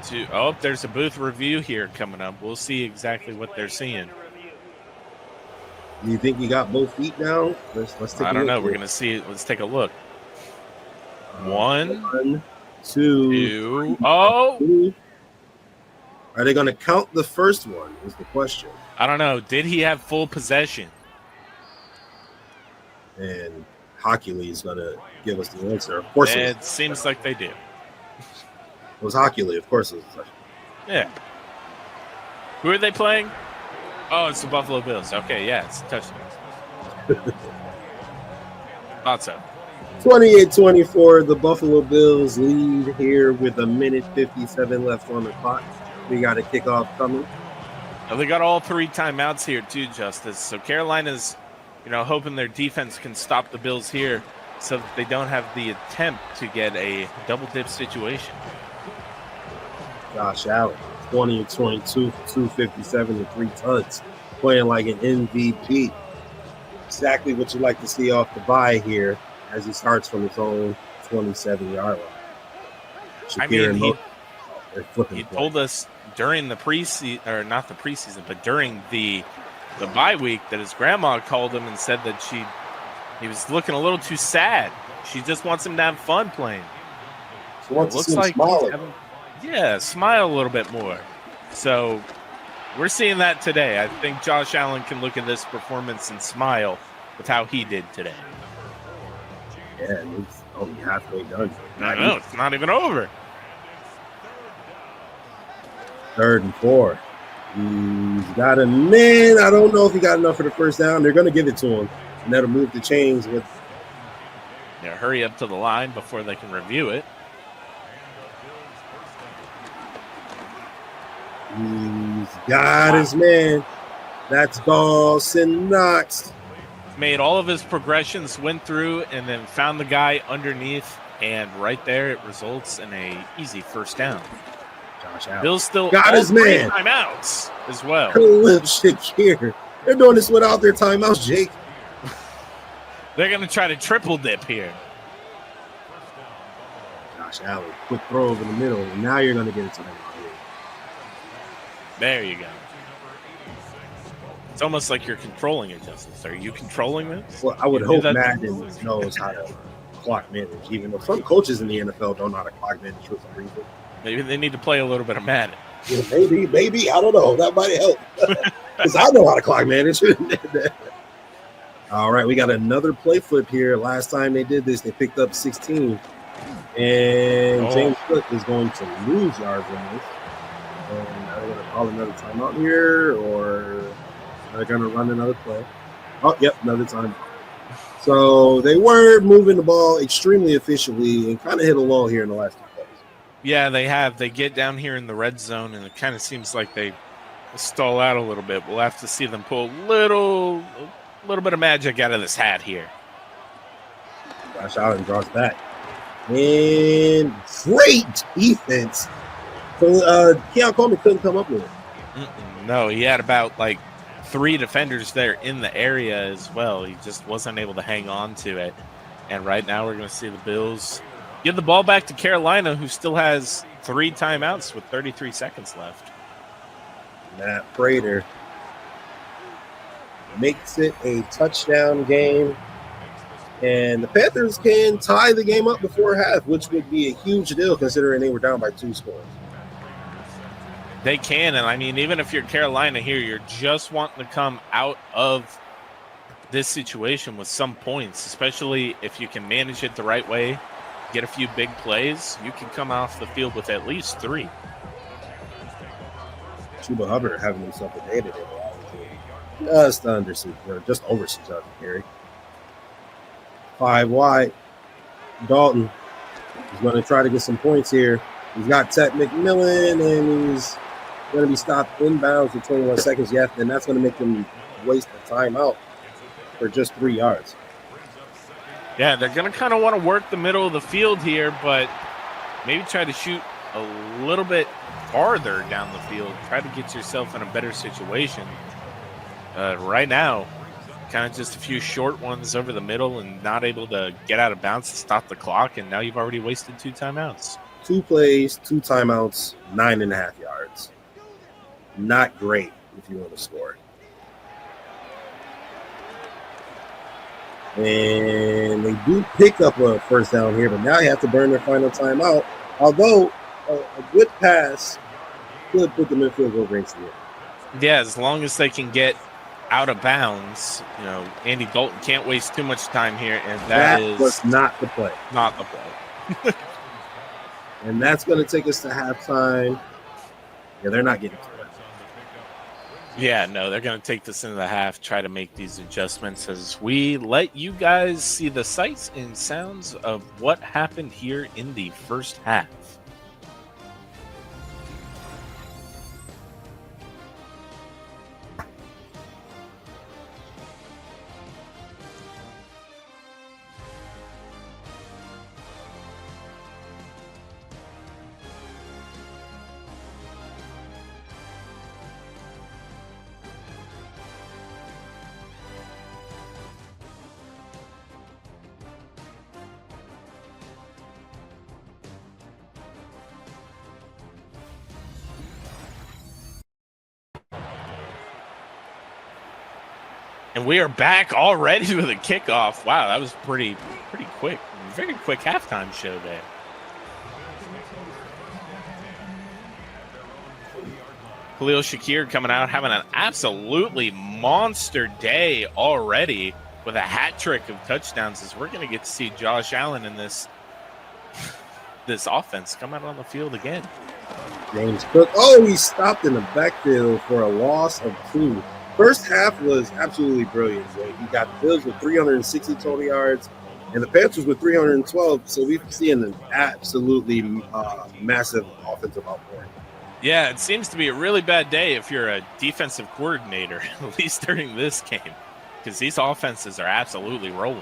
to – oh, there's a booth review here coming up. We'll see exactly what they're seeing. Do you think you got both feet down? Let's take a look. I don't know. We're going to see it. Let's take a look. 1, 2. Oh! Are they going to count the first one is the question. I don't know. Did he have full possession? And Hockey League is going to give us the answer. Of course, it seems like they do. It was Hockey League. Of course, it was a touchdown. Yeah. Who are they playing? Oh, it's the Buffalo Bills. Okay, yeah, it's a touchdown. Thought so. 28-24, the Buffalo Bills lead here with a minute 57 left on the clock. We got a kickoff coming. Well, they got all 3 timeouts here too, Justus. So Carolina's, hoping their defense can stop the Bills here so that they don't have the attempt to get a double dip situation. Josh Allen, 20-22 for 257 and 3 touchdowns, playing like an MVP. Exactly what you like to see off the bye here as he starts from his own 27-yard line. He told us during the preseason, or not the preseason, but during the bye week that his grandma called him and said that he was looking a little too sad. She just wants him to have fun playing. She wants to see him smile. Smile a little bit more. So we're seeing that today. I think Josh Allen can look at this performance and smile with how he did today. Yeah, it's only halfway done. I know, it's not even over. 3rd and 4. He's got a man. I don't know if he got enough for the first down. They're going to give it to him, and that'll move the chains with. Yeah, hurry up to the line before they can review it. He's got his man. That's Dawson Knox. Made all of his progressions, went through, and then found the guy underneath, and right there it results in a easy first down. Josh Allen. Bill's still got his man. Timeouts as well. Khalil Shakir. They're doing this without their timeouts, Jake. They're going to try to triple dip here. Josh Allen, quick throw over the middle, and now you're going to get it to them. There you go. It's almost like you're controlling it, Justus. Are you controlling this? Well, I would hope Madden knows how to clock manage, even though some coaches in the NFL don't know how to clock manage for some reason. Maybe they need to play a little bit of Madden. Yeah, maybe. I don't know. That might help. Because I know how to clock manage. All right, we got another play flip here. Last time they did this, they picked up 16. And James Cook is going to lose yards on this. And are they going to call another timeout here, or are they going to run another play? Oh, yep, another time. So they were moving the ball extremely efficiently and kind of hit a lull here in the last 2 plays. Yeah, they have. They get down here in the red zone, and it kind of seems like they stall out a little bit. We'll have to see them pull a little bit of magic out of this hat here. Josh Allen draws back. And great defense. So Keon Coleman couldn't come up with it. No, he had about 3 defenders there in the area as well. He just wasn't able to hang on to it. And right now we're going to see the Bills give the ball back to Carolina, who still has 3 timeouts with 33 seconds left. Matt Prater makes it a touchdown game. And the Panthers can tie the game up before half, which would be a huge deal considering they were down by 2 scores. They can, and even if you're Carolina here, you're just wanting to come out of this situation with some points, especially if you can manage it the right way, get a few big plays, you can come off the field with at least 3. Chuba Hubbard having himself a day today. Just over 600 carry. 5 wide. Dalton is going to try to get some points here. He's got Ted McMillan, and he's going to be stopped inbounds with 21 seconds left, and that's going to make them waste the timeout for just 3 yards. Yeah, they're going to kind of want to work the middle of the field here, but maybe try to shoot a little bit farther down the field. Try to get yourself in a better situation. Right now, kind of just a few short ones over the middle and not able to get out of bounds to stop the clock, and now you've already wasted 2 timeouts. 2 plays, 2 timeouts, 9.5 yards. Not great if you want to score. And they do pick up a first down here, but now you have to burn their final timeout. Although a good pass could put them in field goal range here. Yeah, as long as they can get out of bounds. Andy Dalton can't waste too much time here, and that was not the play. Not the play. And that's going to take us to halftime. Yeah, they're not getting to it. Yeah, no, they're going to take this into the half, try to make these adjustments as we let you guys see the sights and sounds of what happened here in the first half. And we are back already with a kickoff. Wow, that was pretty quick. Very quick halftime show there. Khalil Shakir coming out, having an absolutely monster day already with a hat trick of touchdowns, as we're going to get to see Josh Allen in this offense come out on the field again. James Cook. Oh, he stopped in the backfield for a loss of 2. First half was absolutely brilliant. He got the Bills with 360 total yards and the Panthers with 312. So we've seen an absolutely massive offensive outpouring. Yeah, it seems to be a really bad day if you're a defensive coordinator, at least during this game, because these offenses are absolutely rolling.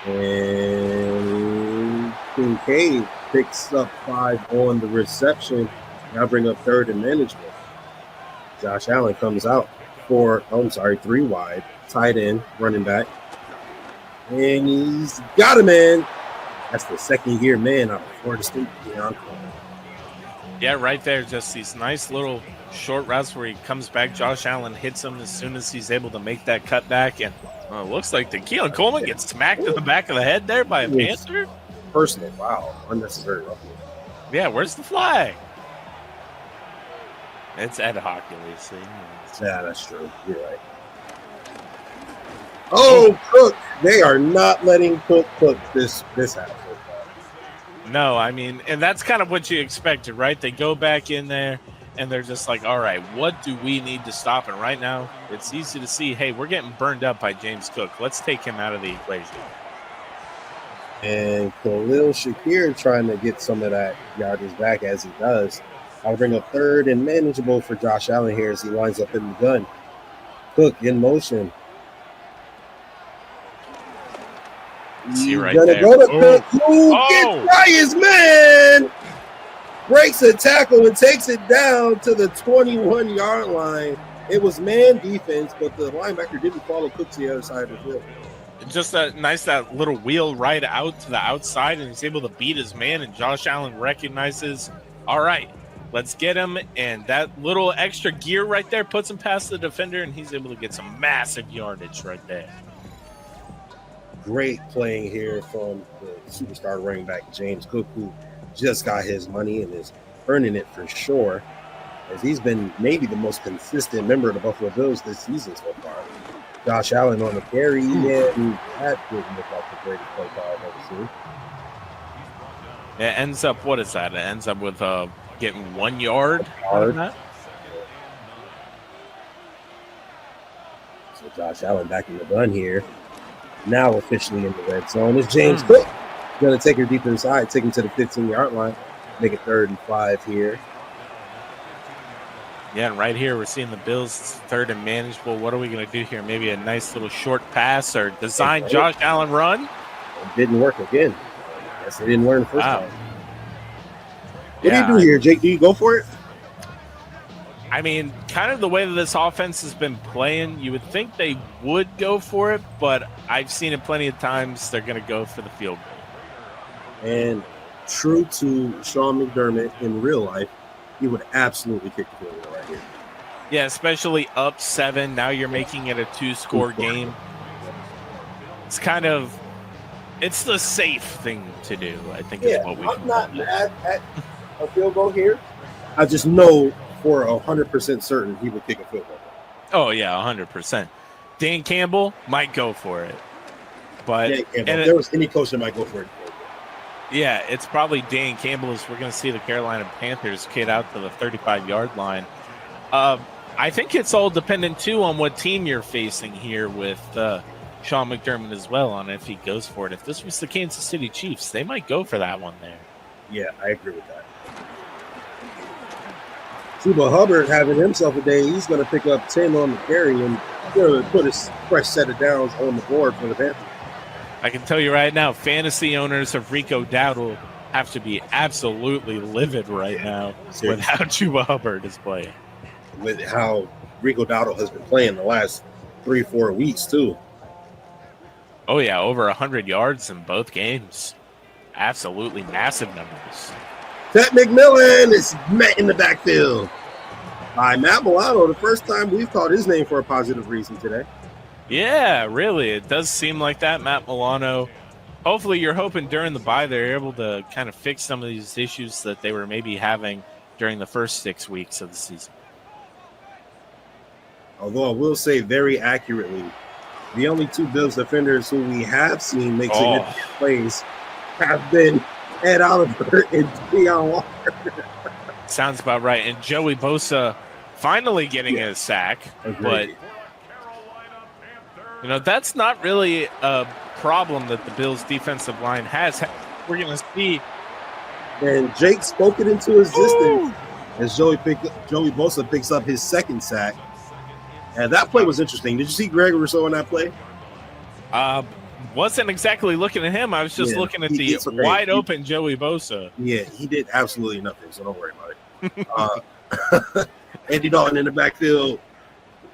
And Kincaid picks up 5 on the reception. Now bring up 3rd and manageable. Josh Allen comes out. 3 wide, tight end, running back. And he's got him, man. That's the second-year man out of Florida State, Deion Coleman. Yeah, right there. Just these nice little short routes where he comes back. Josh Allen hits him as soon as he's able to make that cutback. And it looks like the Keelan Coleman gets smacked in the back of the head there by a Panther. Personal, wow. Unnecessary roughness. Yeah, where's the flag? It's ad hoc, you see. Yeah, that's true. You're right. Oh, Cook. They are not letting Cook this half. No, I mean, and that's kind of what you expected, right? They go back in there, and they're just like, all right, what do we need to stop? And right now, it's easy to see, hey, we're getting burned up by James Cook. Let's take him out of the equation. And Khalil Shakir trying to get some of that yardage back as he does. I'll bring up 3rd and manageable for Josh Allen here as he lines up in the gun. Cook in motion. See right gonna there. go to Cook, who gets by his man, breaks a tackle and takes it down to the 21-yard line. It was man defense, but the linebacker didn't follow Cook to the other side of the field. Just that little wheel right out to the outside, and he's able to beat his man, and Josh Allen recognizes, all right, let's get him, and that little extra gear right there puts him past the defender, and he's able to get some massive yardage right there. Great playing here from the superstar running back James Cook, who just got his money and is earning it for sure, as he's been maybe the most consistent member of the Buffalo Bills this season so far. Josh Allen on the carry, and that didn't look like the greatest play call I've ever seen. It ends up, what is that? It ends up with getting 1 yard out of that. So Josh Allen back in the gun here. Now officially in the red zone is James Cook. Going to take her deep inside, take him to the 15-yard line, make it 3rd and 5 here. Yeah, and right here we're seeing the Bills 3rd and manageable. What are we going to do here? Maybe a nice little short pass or design Josh Allen run? It didn't work again. I guess they didn't learn the first time. What do you do here, Jake? Do you go for it? I mean, kind of the way that this offense has been playing, you would think they would go for it, but I've seen it plenty of times. They're going to go for the field goal. And true to Sean McDermott in real life, he would absolutely kick the field goal right here. Yeah, especially up 7. Now you're making it a 2-score game. It's kind of, it's the safe thing to do, I think is what we can I'm not mad at a field goal here. I just know for 100% certain he would kick a field goal. Oh, yeah, 100%. Dan Campbell might go for it. But Yeah, if there was any coach that might go for it. yeah, it's probably Dan Campbell as we're going to see the Carolina Panthers kid out to the 35-yard line. I think it's all dependent, too, on what team you're facing here with Sean McDermott as well on if he goes for it. If this was the Kansas City Chiefs, they might go for that one there. Yeah, I agree with that. Chuba Hubbard having himself a day. He's going to pick up 10 on the carry and put a fresh set of downs on the board for the Panthers. I can tell you right now, fantasy owners of Rico Dowdle have to be absolutely livid right now with how Chuba Hubbard is playing. With how Rico Dowdle has been playing the last 3-4 weeks, too. Oh, yeah, over 100 yards in both games. Absolutely massive numbers. Ted McMillan is met in the backfield by Matt Milano. The first time we've called his name for a positive reason today. Yeah, really. It does seem like that, Matt Milano. Hopefully you're hoping during the bye they're able to kind of fix some of these issues that they were maybe having during the first 6 weeks of the season. Although I will say very accurately, the only two Bills defenders who we have seen make significant plays have been Ed Oliver and Deion Walker. Sounds about right. And Joey Bosa finally getting a sack. Agreed. But, that's not really a problem that the Bills' defensive line has. We're going to see. And Jake spoke it into existence as Joey Bosa picks up his second sack. And that play was interesting. Did you see Greg Rousseau in that play? Wasn't exactly looking at him. I was just looking at the wide open Joey Bosa. Yeah, he did absolutely nothing, so don't worry about it. Andy Dalton in the backfield,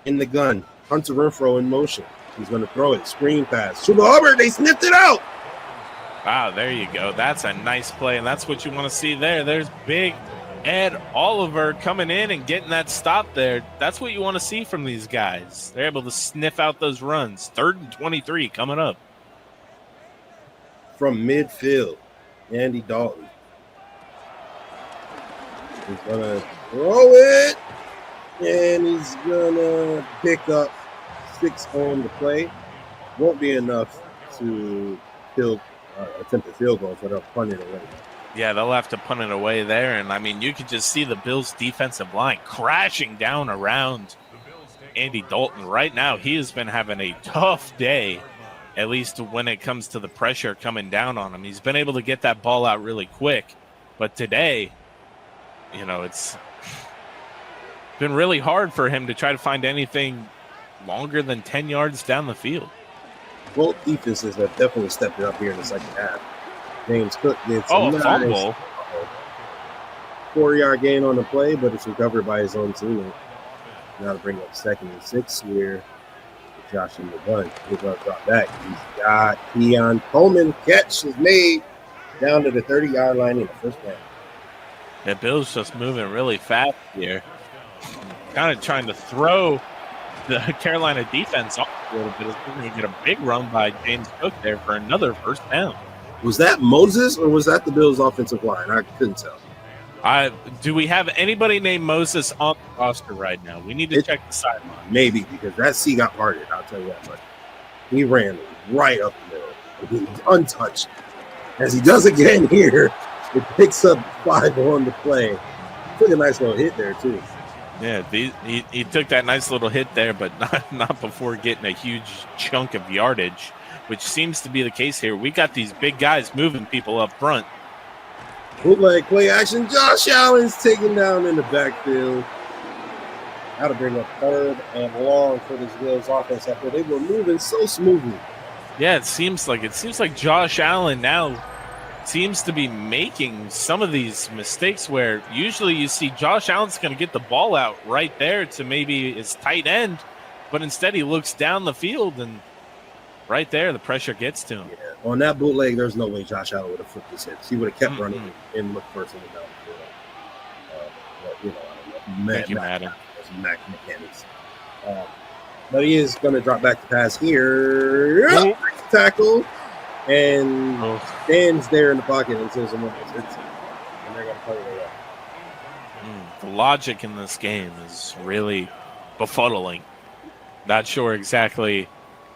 in the gun. Hunter Renfrow in motion. He's going to throw it. Screen pass. Chuba Hubbard, they sniffed it out. Wow, there you go. That's a nice play, and that's what you want to see there. There's big Ed Oliver coming in and getting that stop there. That's what you want to see from these guys. They're able to sniff out those runs. 3rd and 23 coming up. From midfield, Andy Dalton. He's going to throw it, and he's going to pick up 6 on the play. Won't be enough to attempt a field goal, so they'll punt it away. Yeah, they'll have to punt it away there. And, you could just see the Bills' defensive line crashing down around Andy Dalton. Right now, he has been having a tough day, at least when it comes to the pressure coming down on him. He's been able to get that ball out really quick. But today, it's been really hard for him to try to find anything longer than 10 yards down the field. Both defenses have definitely stepped it up here in the second half. James Cook gets a fumble. 4-yard gain on the play, but it's recovered by his own teammate. Now to bring up 2nd and 6 here. Josh in the gun. He's going to drop back. He's got Keon Coleman. Catch is made down to the 30-yard line in the first down. The Bills just moving really fast here. Kind of trying to throw the Carolina defense off a little bit. We're going to get a big run by James Cook there for another first down. Was that Moses or was that the Bills' offensive line? I couldn't tell. Do we have anybody named Moses on the roster right now? We need to check the sideline. Maybe, because that C got parted, I'll tell you that much. He ran right up the middle. He was untouched. As he does again here, it picks up 5 on the play. Took a nice little hit there, too. Yeah, he took that nice little hit there, but not before getting a huge chunk of yardage, which seems to be the case here. We got these big guys moving people up front. Bootleg play action. Josh Allen's taken down in the backfield. Got to bring up 3rd and long for this Bills offense after they were moving so smoothly. Yeah, it seems like Josh Allen now seems to be making some of these mistakes where usually you see Josh Allen's going to get the ball out right there to maybe his tight end, but instead he looks down the field and right there the pressure gets to him. Yeah. On that bootleg, there's no way Josh Allen would have flipped his hips. He would have kept running and looked first in the downfield. I don't know. Thank you, Madden. Mac mechanics. But he is going to drop back to pass here. Yep. Tackle. And stands there in the pocket until someone hits him. And they're going to play it away. The logic in this game is really befuddling. Not sure exactly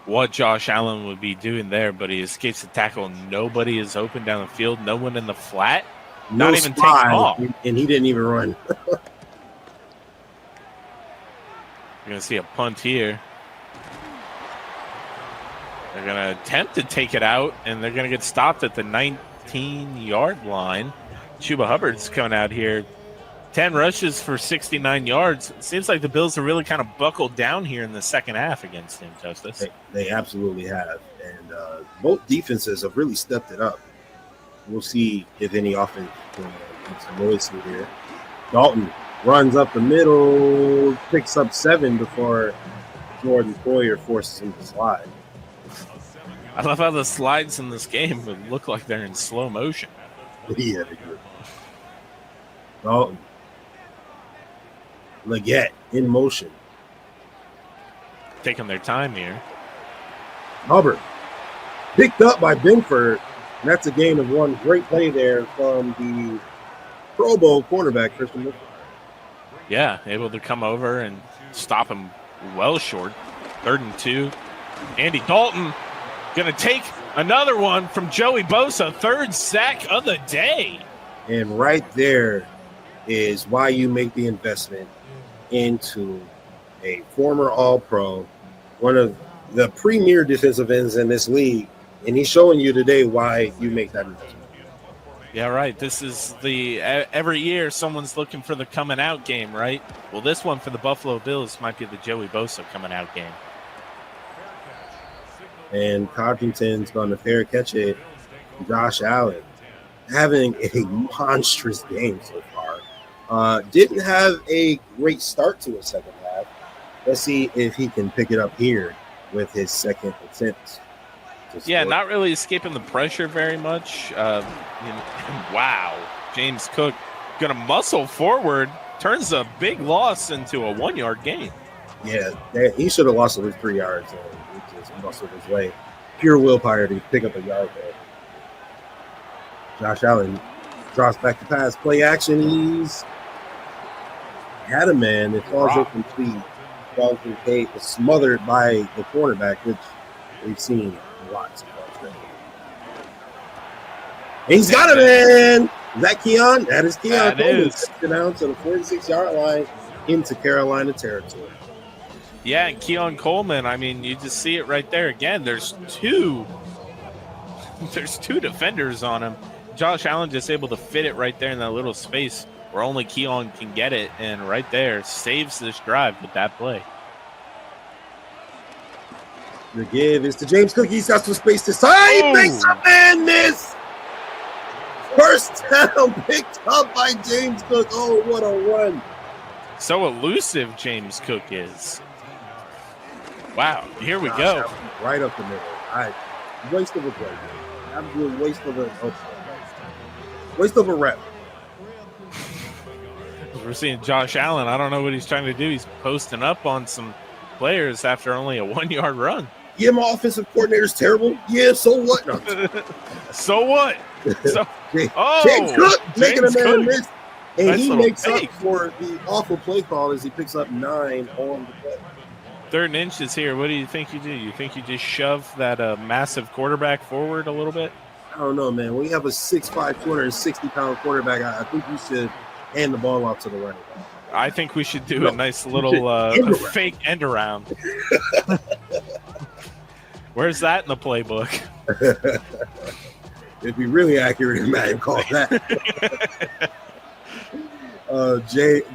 what Josh Allen would be doing there, but he escapes the tackle. Nobody is open down the field. No one in the flat. No Not even taking off. and he didn't even run. You're going to see a punt here. They're going to attempt to take it out, and they're going to get stopped at the 19-yard line. Chuba Hubbard's coming out here. 10 rushes for 69 yards. It seems like the Bills are really kind of buckled down here in the second half against him, Justus. They absolutely have. And both defenses have really stepped it up. We'll see if any offense can make some noise here. Dalton runs up the middle, picks up 7 before Jordan Poyer forces him to slide. I love how the slides in this game would look like they're in slow motion. Yeah, they do. Dalton. Leggett in motion. Taking their time here. Hubbard picked up by Benford. And that's a gain of 1. Great play there from the Pro Bowl cornerback, Christian Benford. Yeah, able to come over and stop him well short. 3rd and 2. Andy Dalton going to take another one from Joey Bosa. 3rd sack of the day. And right there is why you make the investment into a former All-Pro, one of the premier defensive ends in this league, and he's showing you today why you make that investment. Yeah, right. This is every year someone's looking for the coming out game, right? Well, this one for the Buffalo Bills might be the Joey Bosa coming out game. And Codrington's going to fair catch it. Josh Allen having a monstrous game so far. Didn't have a great start to his second half. Let's see if he can pick it up here with his second attempt. Yeah, not really escaping the pressure very much. Wow. James Cook going to muscle forward, turns a big loss into a 1-yard gain. Yeah, he should have lost at least 3 yards. He just muscled his way. Pure willpower to pick up a yard there. Josh Allen drops back to pass. Play action. He's had a man. It falls incomplete. Falls incomplete. It's smothered by the quarterback, which we've seen lots of times. He's got a man. Is that Keon? That is Keon. That is. Down to the 46-yard line into Carolina territory. Yeah, and Keon Coleman, I mean, you just see it right there again. There's two defenders on him. Josh Allen just able to fit it right there in that little space where only Keon can get it, and right there saves this drive with that play. The give is to James Cook. He's got some space to side. He makes a man miss. First down picked up by James Cook. Oh, what a run. So elusive James Cook is. Wow, here we go. Right up the middle. Waste of a play. Absolute waste of a rep. We're seeing Josh Allen. I don't know what he's trying to do. He's posting up on some players after only a 1-yard run. Yeah, my offensive coordinator's terrible. Yeah, so what? No. So what? James Cook making a man miss. And Nice he little makes fake. up for the awful play call as he picks up 9 on the play. 3rd and inches here. What do you think you do? You think you just shove that massive quarterback forward a little bit? I don't know, man. When you have a 6'5", 260-pound quarterback, I think you should hand the ball off to the running back. I think we should do a nice little fake end around. Where's that in the playbook? It'd be really accurate if Madden called that.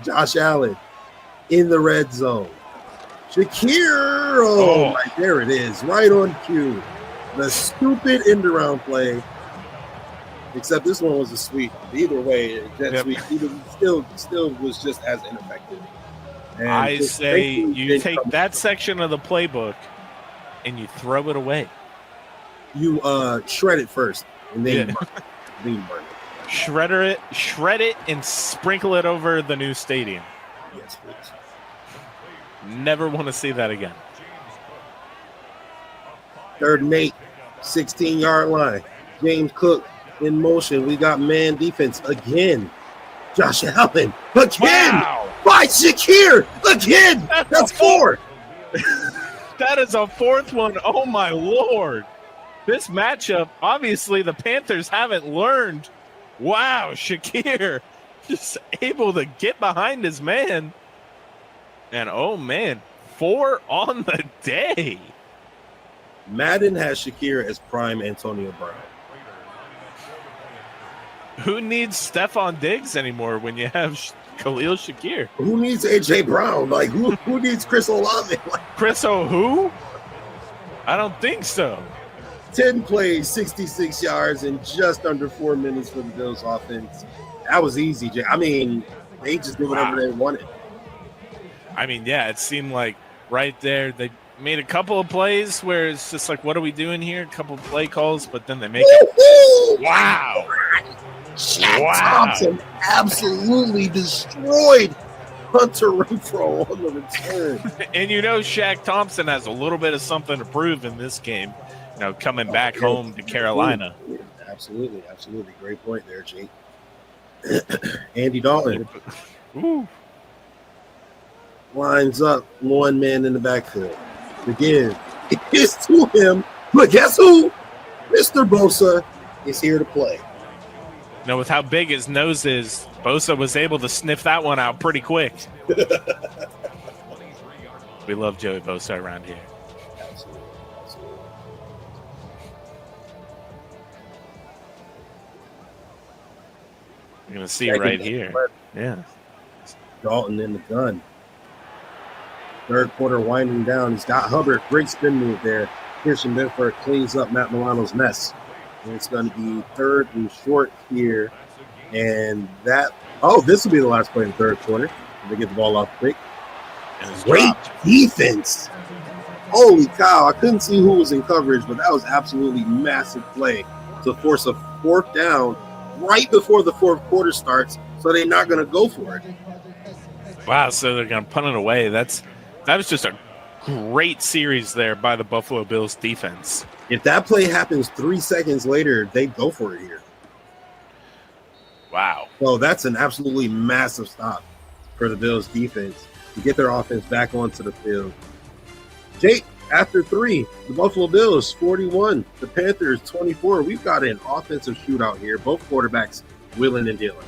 Josh Allen in the red zone. Shakir, right there it is, right on cue. The stupid end around play. Except this one was a sweep. Either way, that sweep still was just as ineffective. And I say you take that section of the playbook and you throw it away. You shred it first, and then you burn it. Shred it, and sprinkle it over the new stadium. Yes, please. Never want to see that again. 3rd and 8, 16-yard line. James Cook in motion. We got man defense again. Josh Allen again. Wow. By Shakir again. That's 4. That is a fourth one. Oh, my Lord. This matchup, obviously, the Panthers haven't learned. Wow, Shakir just able to get behind his man. And, oh, man, 4 on the day. Madden has Shakir as prime Antonio Brown. Who needs Stephon Diggs anymore when you have Khalil Shakir? Who needs A.J. Brown? Like, who needs Chris Olave? Chris who? I don't think so. 10 plays, 66 yards, in just under 4 minutes for the Bills offense. That was easy, Jay. I mean, they just did whatever they wanted. I mean, yeah, it seemed like right there they made a couple of plays where it's just like, what are we doing here? A couple of play calls, but then they make it. Wow. Thompson absolutely destroyed Hunter Renfrow on the return. And you know Shaq Thompson has a little bit of something to prove in this game, you know, coming back home to Carolina. Absolutely. Great point there, Jake. Andy Dalton lines up one man in the backfield. Again, it is to him, but guess who? Mr. Bosa is here to play. Now, with how big his nose is, Bosa was able to sniff that one out pretty quick. We love Joey Bosa around here. Absolutely. You're going to see right here. Yeah. Dalton in the gun. Third quarter winding down. He's got Hubbard. Great spin move there. Christian Benford cleans up Matt Milano's mess. And it's going to be third and short here. And this will be the last play in the third quarter. They get the ball off quick. Great defense. Holy cow. I couldn't see who was in coverage, but that was absolutely massive play to force a fourth down right before the fourth quarter starts. So they're not going to go for it. Wow, so they're going to punt it away. That was just a great series there by the Buffalo Bills defense. If that play happens 3 seconds later, they go for it here. Wow. So that's an absolutely massive stop for the Bills defense to get their offense back onto the field. Jake, after 3, the Buffalo Bills 41, the Panthers 24. We've got an offensive shootout here. Both quarterbacks willing and dealing.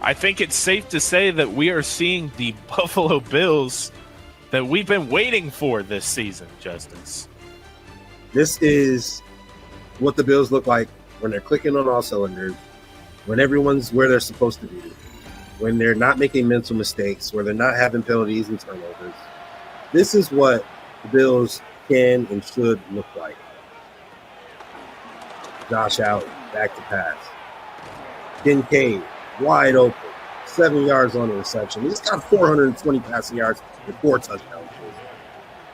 I think it's safe to say that we are seeing the Buffalo Bills that we've been waiting for this season, Justus. This is what the Bills look like when they're clicking on all cylinders, when everyone's where they're supposed to be, when they're not making mental mistakes, where they're not having penalties and turnovers. This is what the Bills can and should look like. Josh Allen, back to pass. Kincaid, wide open, 7 yards on the reception. He's got 420 passing yards and 4 touchdowns.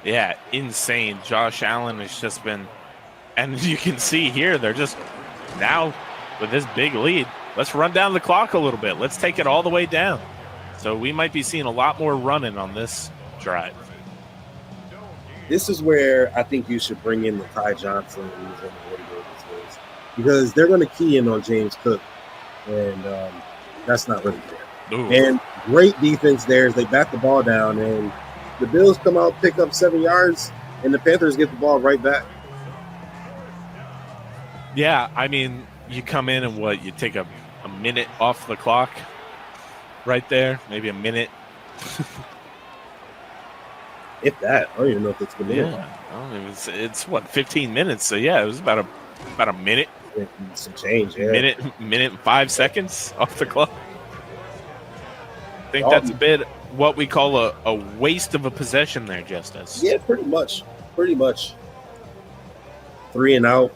Yeah, insane. Josh Allen has just been, and you can see here, they're just now with this big lead. Let's run down the clock a little bit. Let's take it all the way down. So we might be seeing a lot more running on this drive. This is where I think you should bring in the Ty Johnson because they're going to key in on James Cook, and that's not really fair. Ooh. And great defense there as they bat the ball down, and the Bills come out, pick up 7 yards, and the Panthers get the ball right back. Yeah, I mean, you come in and you take a minute off the clock right there, maybe a minute. If that, I don't even know if it's going to be. Yeah, it's what, 15 minutes? So yeah, it was about a minute. Some change, yeah. Minute and 5 seconds off the clock. I think that's a bit what we call a waste of a possession there, Justus. Yeah, pretty much. 3 and out,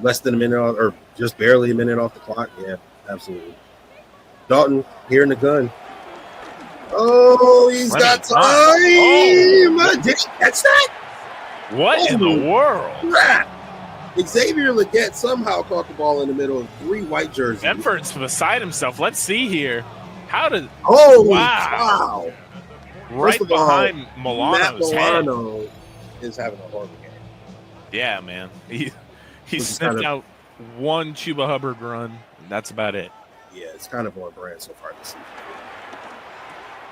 less than a minute or just barely a minute off the clock. Yeah, absolutely. Dalton here in the gun. Oh, he's got time. Oh. Did you catch that? What in the world? Crap. Xavier Legette somehow caught the ball in the middle of 3 white jerseys. Benford's beside himself. Let's see here. Wow. Right behind Milano's head. Milano is having a horrible game. Yeah, man. He sniffed out one Chuba Hubbard run, and that's about it. Yeah, it's kind of on brand so far this season.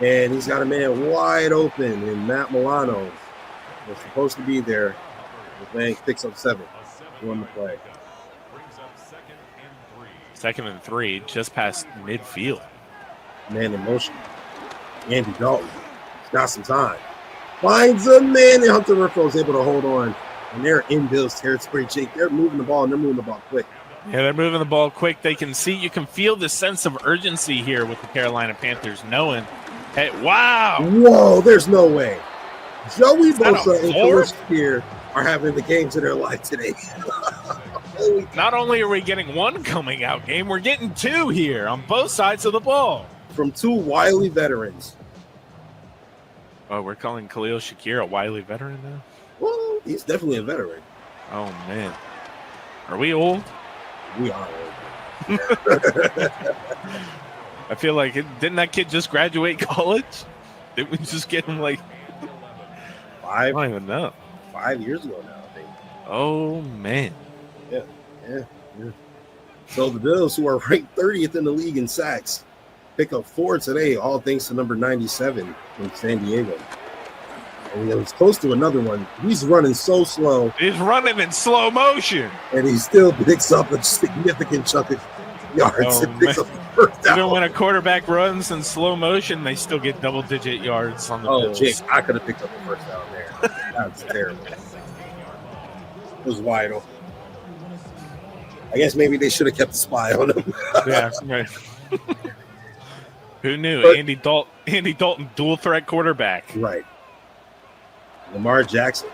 And he's got a man wide open in Matt Milano. They're supposed to be there. The bank picks up 7. One to play. 2nd and 3, just past midfield. Man in motion. Andy Dalton. He's got some time. Finds a man, and Hunter Renfrow is able to hold on. And they're in Bills territory, Jake. They're moving the ball, and they're moving the ball quick. Yeah, they're moving the ball quick. You can feel the sense of urgency here with the Carolina Panthers, knowing, hey, wow. Whoa, there's no way. Joey Bosa and Khalil Shakir are having the games of their life today. Not only are we getting one coming out game, we're getting 2 here on both sides of the ball. From 2 wily veterans. Oh, we're calling Khalil Shakir a wily veteran now? Well, he's definitely a veteran. Oh, man. Are we old? We are old. I feel like, didn't that kid just graduate college? Didn't we just get him like 5? I don't even know. 5 years ago now, I think. Oh, man. Yeah. So the Bills, who are ranked 30th in the league in sacks, pick up 4 today, all thanks to number 97 from San Diego. And it was close to another one. He's running so slow. He's running in slow motion. And he still picks up a significant chunk of yards and picks up the first down. Even when a quarterback runs in slow motion, they still get double-digit yards on the Bills. Jake, I could have picked up the first down there. That's terrible. It was wide open. I guess maybe they should have kept a spy on him. Yeah, right. Who knew? Andy Dalton, dual threat quarterback. Right. Lamar Jackson.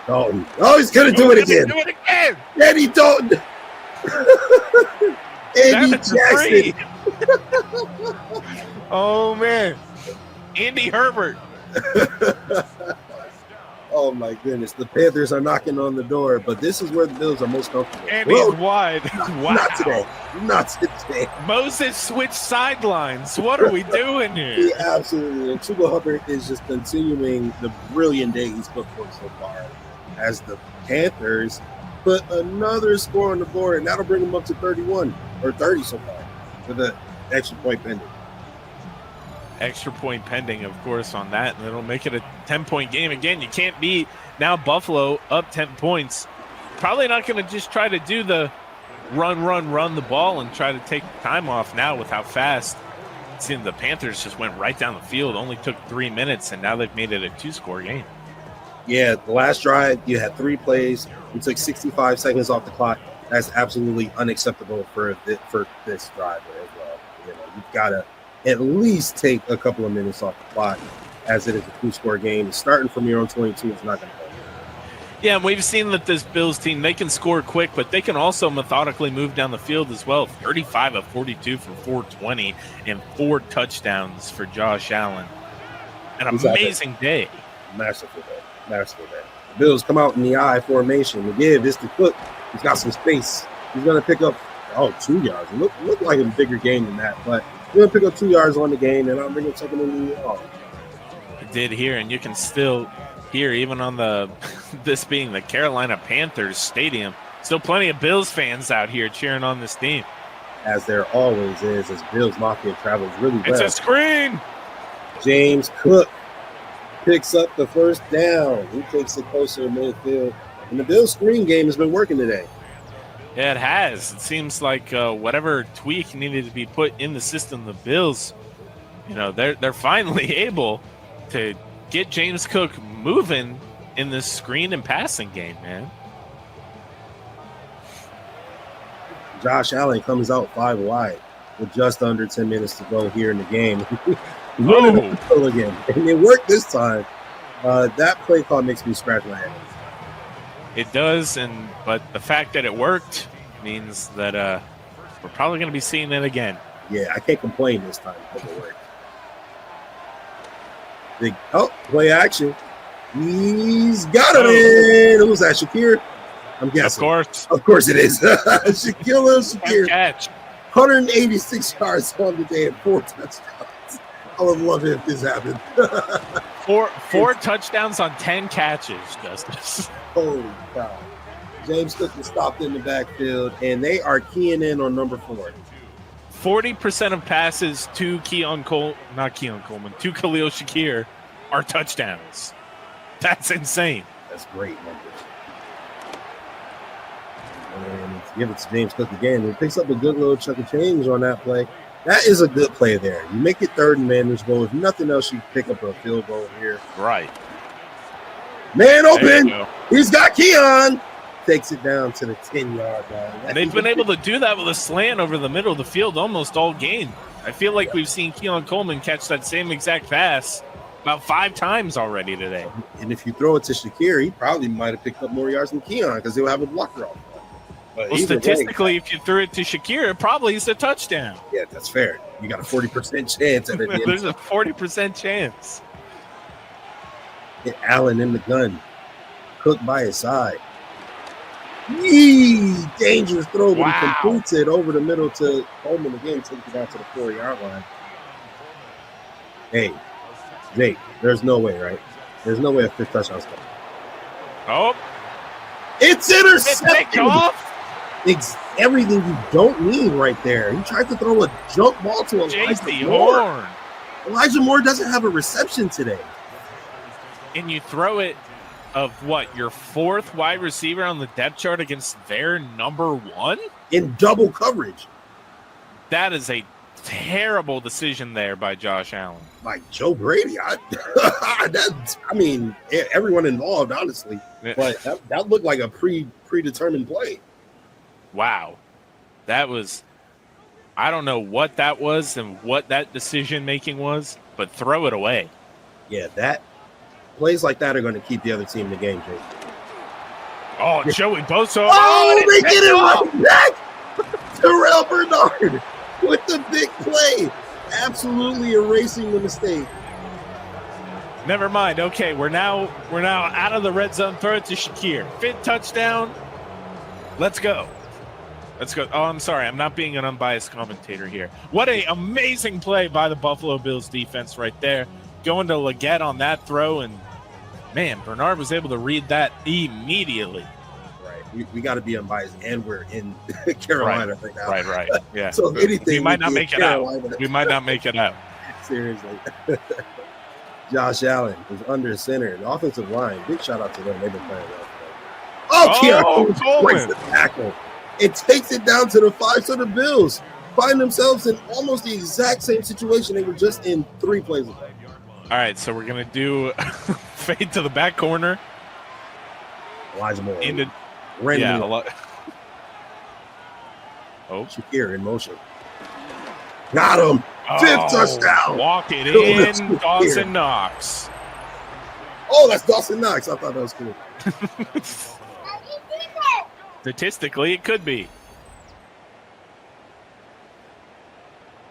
Dalton. Oh, he's going to do it again. Do it again. Andy Dalton. Andy Jackson. Oh, man. Andy Herbert. Oh, my goodness. The Panthers are knocking on the door, but this is where the Bills are most comfortable. And he's wide. Wow. Not today. Not today. Moses switched sidelines. What are we doing here? He absolutely. And Chuba Hubbard is just continuing the brilliant day he's put forth so far as the Panthers put another score on the board, and that'll bring them up to 31 or 30 so far with the extra point pending. Extra point pending, of course, on that, and it'll make it a 10-point game. Again, you can't beat now Buffalo up 10 points. Probably not going to just try to do the run the ball and try to take time off now with how fast. See, the Panthers just went right down the field, only took 3 minutes, and now they've made it a 2-score game. Yeah, the last drive, you had 3 plays. You took 65 seconds off the clock. That's absolutely unacceptable for this driver as well. You know, you've got to at least take a couple of minutes off the clock, as it is a 2-score game. Starting from your own 22 is not going to help. Yeah, and we've seen that this Bills team, they can score quick, but they can also methodically move down the field as well. 35 of 42 for 420 and 4 touchdowns for Josh Allen. An amazing day. Masterful day. The Bills come out in the I formation. McGill is the Cook. He's got some space. He's going to pick up, 2 yards. It looked like a bigger game than that, but he's going to pick up 2 yards on the game, and I'll bring it second in the It did here, and you can still hear, even on this being the Carolina Panthers stadium, still plenty of Bills fans out here cheering on this team. As there always is, as Bills Mafia travels really well. It's a screen. James Cook picks up the first down. He takes it closer to midfield. And the Bills screen game has been working today. Yeah, it has. It seems like whatever tweak needed to be put in the system, the Bills, they're finally able to get James Cook moving in this screen and passing game, man. Josh Allen comes out 5 wide with just under 10 minutes to go here in the game. Again. And it worked this time. That play call makes me scratch my head. It does, but the fact that it worked means that we're probably going to be seeing it again. Yeah, I can't complain this time because it worked. Play action. He's got it in. Who's that, Shakir? I'm guessing. Of course it is. Shakir. Catch. 186 yards on the day and 4 touchdowns. I would love it if this happened. Four touchdowns on 10 catches, Justus. Holy cow. James Cook is stopped in the backfield, and they are keying in on number 4. 40% of passes to Khalil Shakir are touchdowns. That's insane. That's great numbers. And give it to James Cook again. He picks up a good little chunk of change on that play. That is a good play there. You make it 3rd and man. There's goal. If nothing else, you pick up a field goal here. Right. Man open. He's got Keon. Takes it down to the 10-yard line. And they've been able to do that with a slant over the middle of the field almost all game. I feel like we've seen Keon Coleman catch that same exact pass about 5 times already today. And if you throw it to Shakir, he probably might have picked up more yards than Keon because he'll have a blocker off. But well, statistically, if you threw it to Shakir, it probably is a touchdown. Yeah, that's fair. You got a 40% chance at it. There's a 40% chance. Hit Allen in the gun. Cook by his side. Yee! Dangerous throw, but he completes it over the middle to Coleman again, takes it down to the 4-yard line. Hey, Jake, there's no way, right? There's no way a 5th touchdown's coming. Oh. It's intercepted! It's off. It's everything you don't need right there. He tried to throw a jump ball to Elijah Moore. Elijah Moore doesn't have a reception today. And you throw it of what, your 4th wide receiver on the depth chart against their number 1? In double coverage. That is a terrible decision there by Josh Allen. By Joe Brady. Everyone involved, honestly. But that looked like a predetermined play. Wow. That was, I don't know what that was and what that decision-making was, but throw it away. Yeah, plays like that are going to keep the other team in the game, Jake. Oh, Joey Bosa. Oh, they get it right back. Terrell Bernard with the big play. Absolutely erasing the mistake. Never mind. Okay, we're now out of the red zone. Throw it to Shakir. 5th touchdown. Let's go. Oh, I'm sorry. I'm not being an unbiased commentator here. What a amazing play by the Buffalo Bills defense right there. Going to Leggett on that throw, and, man, Bernard was able to read that immediately. Right. We got to be unbiased, and we're in Carolina right now. Right. Yeah. So anything we might not make it out. We might not make it out. Seriously. Josh Allen is under center. The offensive line, big shout out to them. They've been playing well. Keon breaks the tackle. It takes it down to the 5, so the Bills find themselves in almost the exact same situation they were just in 3 plays ago. All right, so we're going to do fade to the back corner. Elijah Moore. Shakir in motion. Got him. 5th touchdown. Walk it in, Dawson Knox. Oh, that's Dawson Knox. I thought that was cool. Statistically, it could be.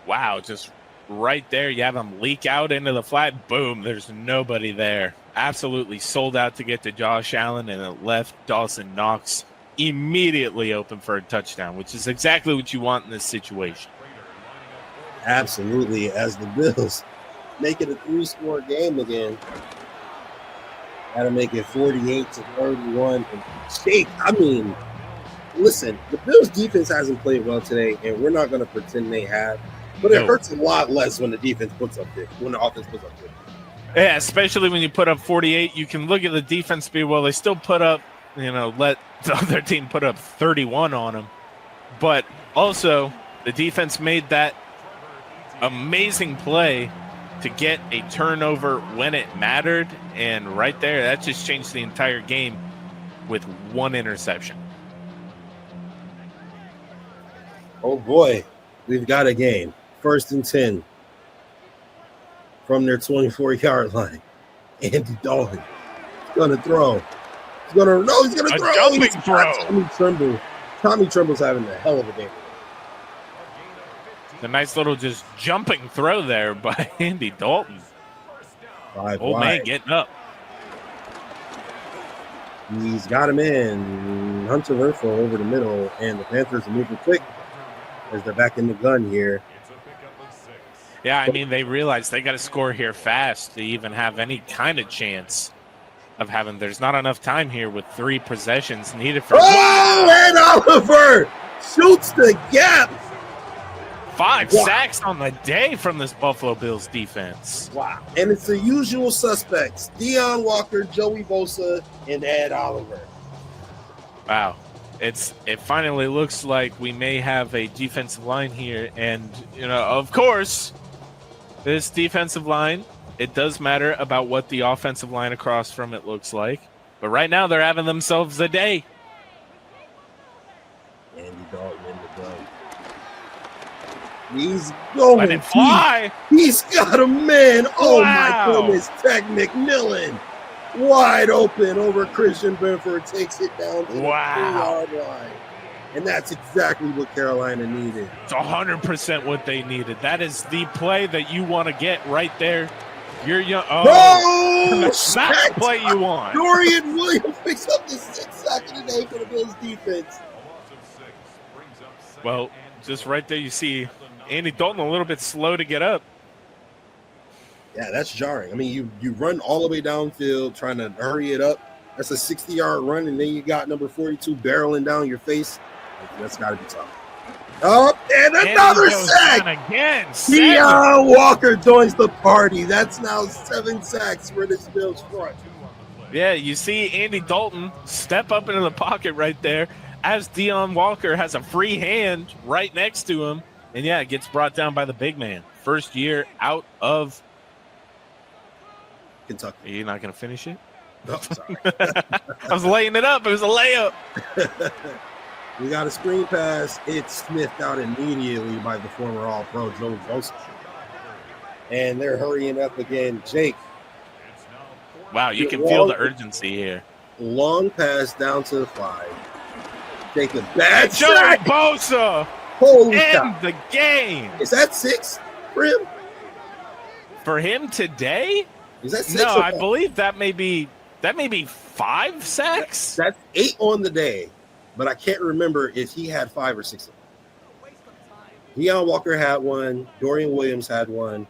Wow, just right there. You have him leak out into the flat. Boom, there's nobody there. Absolutely sold out to get to Josh Allen, and it left Dawson Knox immediately open for a touchdown, which is exactly what you want in this situation. Absolutely, as the Bills make it a 3-score game again. Got to make it 48-31. Listen, the Bills' defense hasn't played well today, and we're not going to pretend they have. But it hurts a lot less when the defense puts up 50, when the offense puts up 50. Yeah, especially when you put up 48. You can look at the defense be, well, they still put up, let the other team put up 31 on them. But also, the defense made that amazing play to get a turnover when it mattered. And right there, that just changed the entire game with 1 interception. Oh, boy. We've got a game. 1st and 10 from their 24-yard line. Andy Dalton is going to throw. He's going to throw. Jumping throw. Tommy Tremble's having a hell of a game. A nice little just jumping throw there by Andy Dalton. Man getting up. He's got him in. Hunter Renfrow over the middle, and the Panthers are moving quick as they're back in the gun here. Yeah, I mean, they realize they got to score here fast to even have any kind of chance of having. There's not enough time here with 3 possessions needed for. Oh, and Oliver shoots the gap. 5 sacks on the day from this Buffalo Bills defense. Wow. And it's the usual suspects, Deion Walker, Joey Bosa, and Ed Oliver. Wow. It finally looks like we may have a defensive line here. And, of course, this defensive line, it does matter about what the offensive line across from it looks like. But right now, they're having themselves a day. Andy Dalton in the gun. He's going. Let it fly. He's got a man. Oh, wow. My goodness. Tech McMillan wide open over Christian Benford. Takes it down to the 3-yard line. And that's exactly what Carolina needed. It's 100% what they needed. That is the play that you want to get right there. You're young. Oh, that's the play you want. Dorian Williams picks up the 6th sack of the day for the Bills defense. Well, just right there you see Andy Dalton a little bit slow to get up. Yeah, that's jarring. I mean, you run all the way downfield trying to hurry it up. That's a 60-yard run, and then you got number 42 barreling down your face. That's got to be tough. Oh, and another sack! Again, Deion Walker joins the party. That's now 7 sacks for this Bills front. Yeah, you see Andy Dalton step up into the pocket right there as Deion Walker has a free hand right next to him. And, yeah, it gets brought down by the big man. First year out of Kentucky. Are you not going to finish it? Oh, sorry. I was laying it up. It was a layup. We got a screen pass. It's sniffed out immediately by the former All-Pro, Joey Bosa. And they're hurrying up again. Jake. Wow, you can feel the urgency here. Long pass down to the 5. Take a bad Joey sack. Bosa. Holy End cow. the game. Is that 6 for him? For him today? Is that 6? No, I believe that may be 5 sacks. That's 8 on the day, but I can't remember if he had 5 or 6 of them. Deion Walker had one. Dorian Williams had one.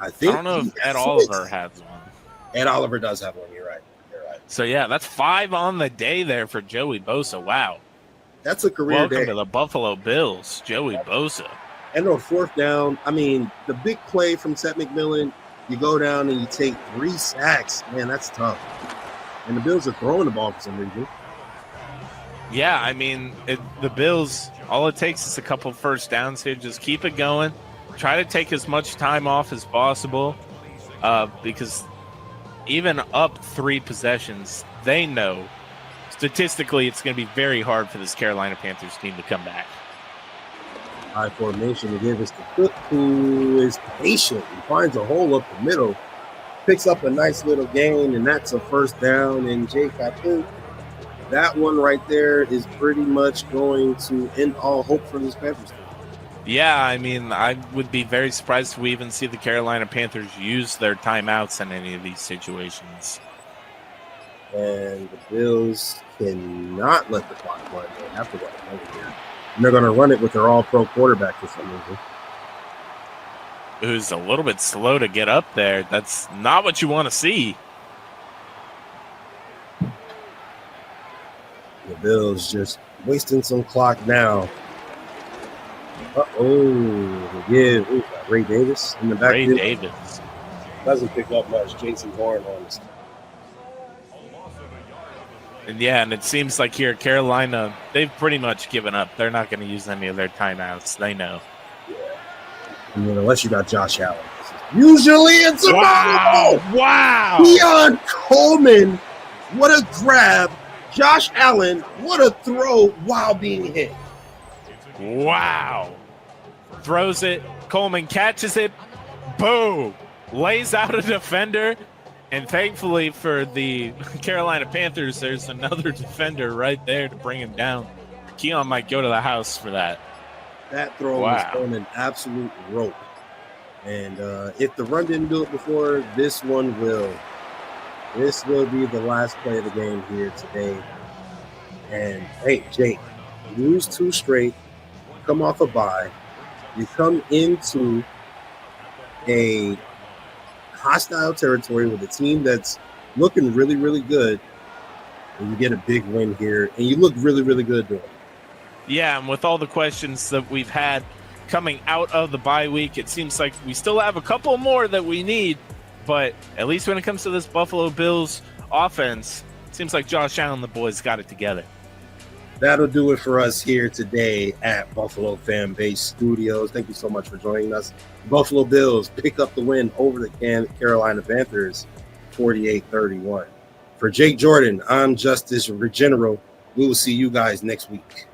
I don't know if Ed Oliver has one. Ed Oliver does have one. You're right. So, yeah, that's 5 on the day there for Joey Bosa. Wow. That's a career Welcome day. to the Buffalo Bills, Joey Bosa. And on 4th down, I mean, the big play from Seth McMillan, you go down and you take 3 sacks. Man, that's tough. And the Bills are throwing the ball for some reason. Yeah, I mean, the Bills, all it takes is a couple first downs here. Just keep it going. Try to take as much time off as possible because even up 3 possessions, they know statistically it's going to be very hard for this Carolina Panthers team to come back. High formation to give us the Cook, who is patient and finds a hole up the middle, picks up a nice little gain, and that's a 1st down. And Jake, I think that one right there is pretty much going to end all hope for this Panthers team. Yeah, I mean, I would be very surprised if we even see the Carolina Panthers use their timeouts in any of these situations. And the Bills cannot let the clock run. They have to run it over here. And they're going to run it with their all-pro quarterback for some reason. Who's a little bit slow to get up there. That's not what you want to see. The Bills just wasting some clock now. Uh-oh. Yeah, Ray Davis in the back. Ray Davis. Doesn't pick up much. Jason Horn on this. And yeah, and it seems like here Carolina, they've pretty much given up. They're not going to use any of their timeouts. They know. Yeah. I mean, unless you got Josh Allen. Usually it's a wow. Keon Coleman, what a grab. Josh Allen, what a throw while being hit. Wow. Throws it. Coleman catches it. Boom. Lays out a defender. And thankfully for the Carolina Panthers, there's another defender right there to bring him down. Keon might go to the house for that. That throw was on an absolute rope. And if the run didn't do it before, this one will. This will be the last play of the game here today. And, hey, Jake, lose 2 straight, come off a bye. You come into a hostile territory with a team that's looking really, really good, and you get a big win here, and you look really, really good doing it. Yeah, and with all the questions that we've had coming out of the bye week. It seems like we still have a couple more that we need, but at least when it comes to this Buffalo Bills offense, it seems like Josh Allen and the boys got it together. That'll do it for us here today at Buffalo Fan Base Studios. Thank you so much for joining us. Buffalo Bills pick up the win over the Carolina Panthers, 48-31. For Jake Jordan, I'm Justus Regeneral. We will see you guys next week.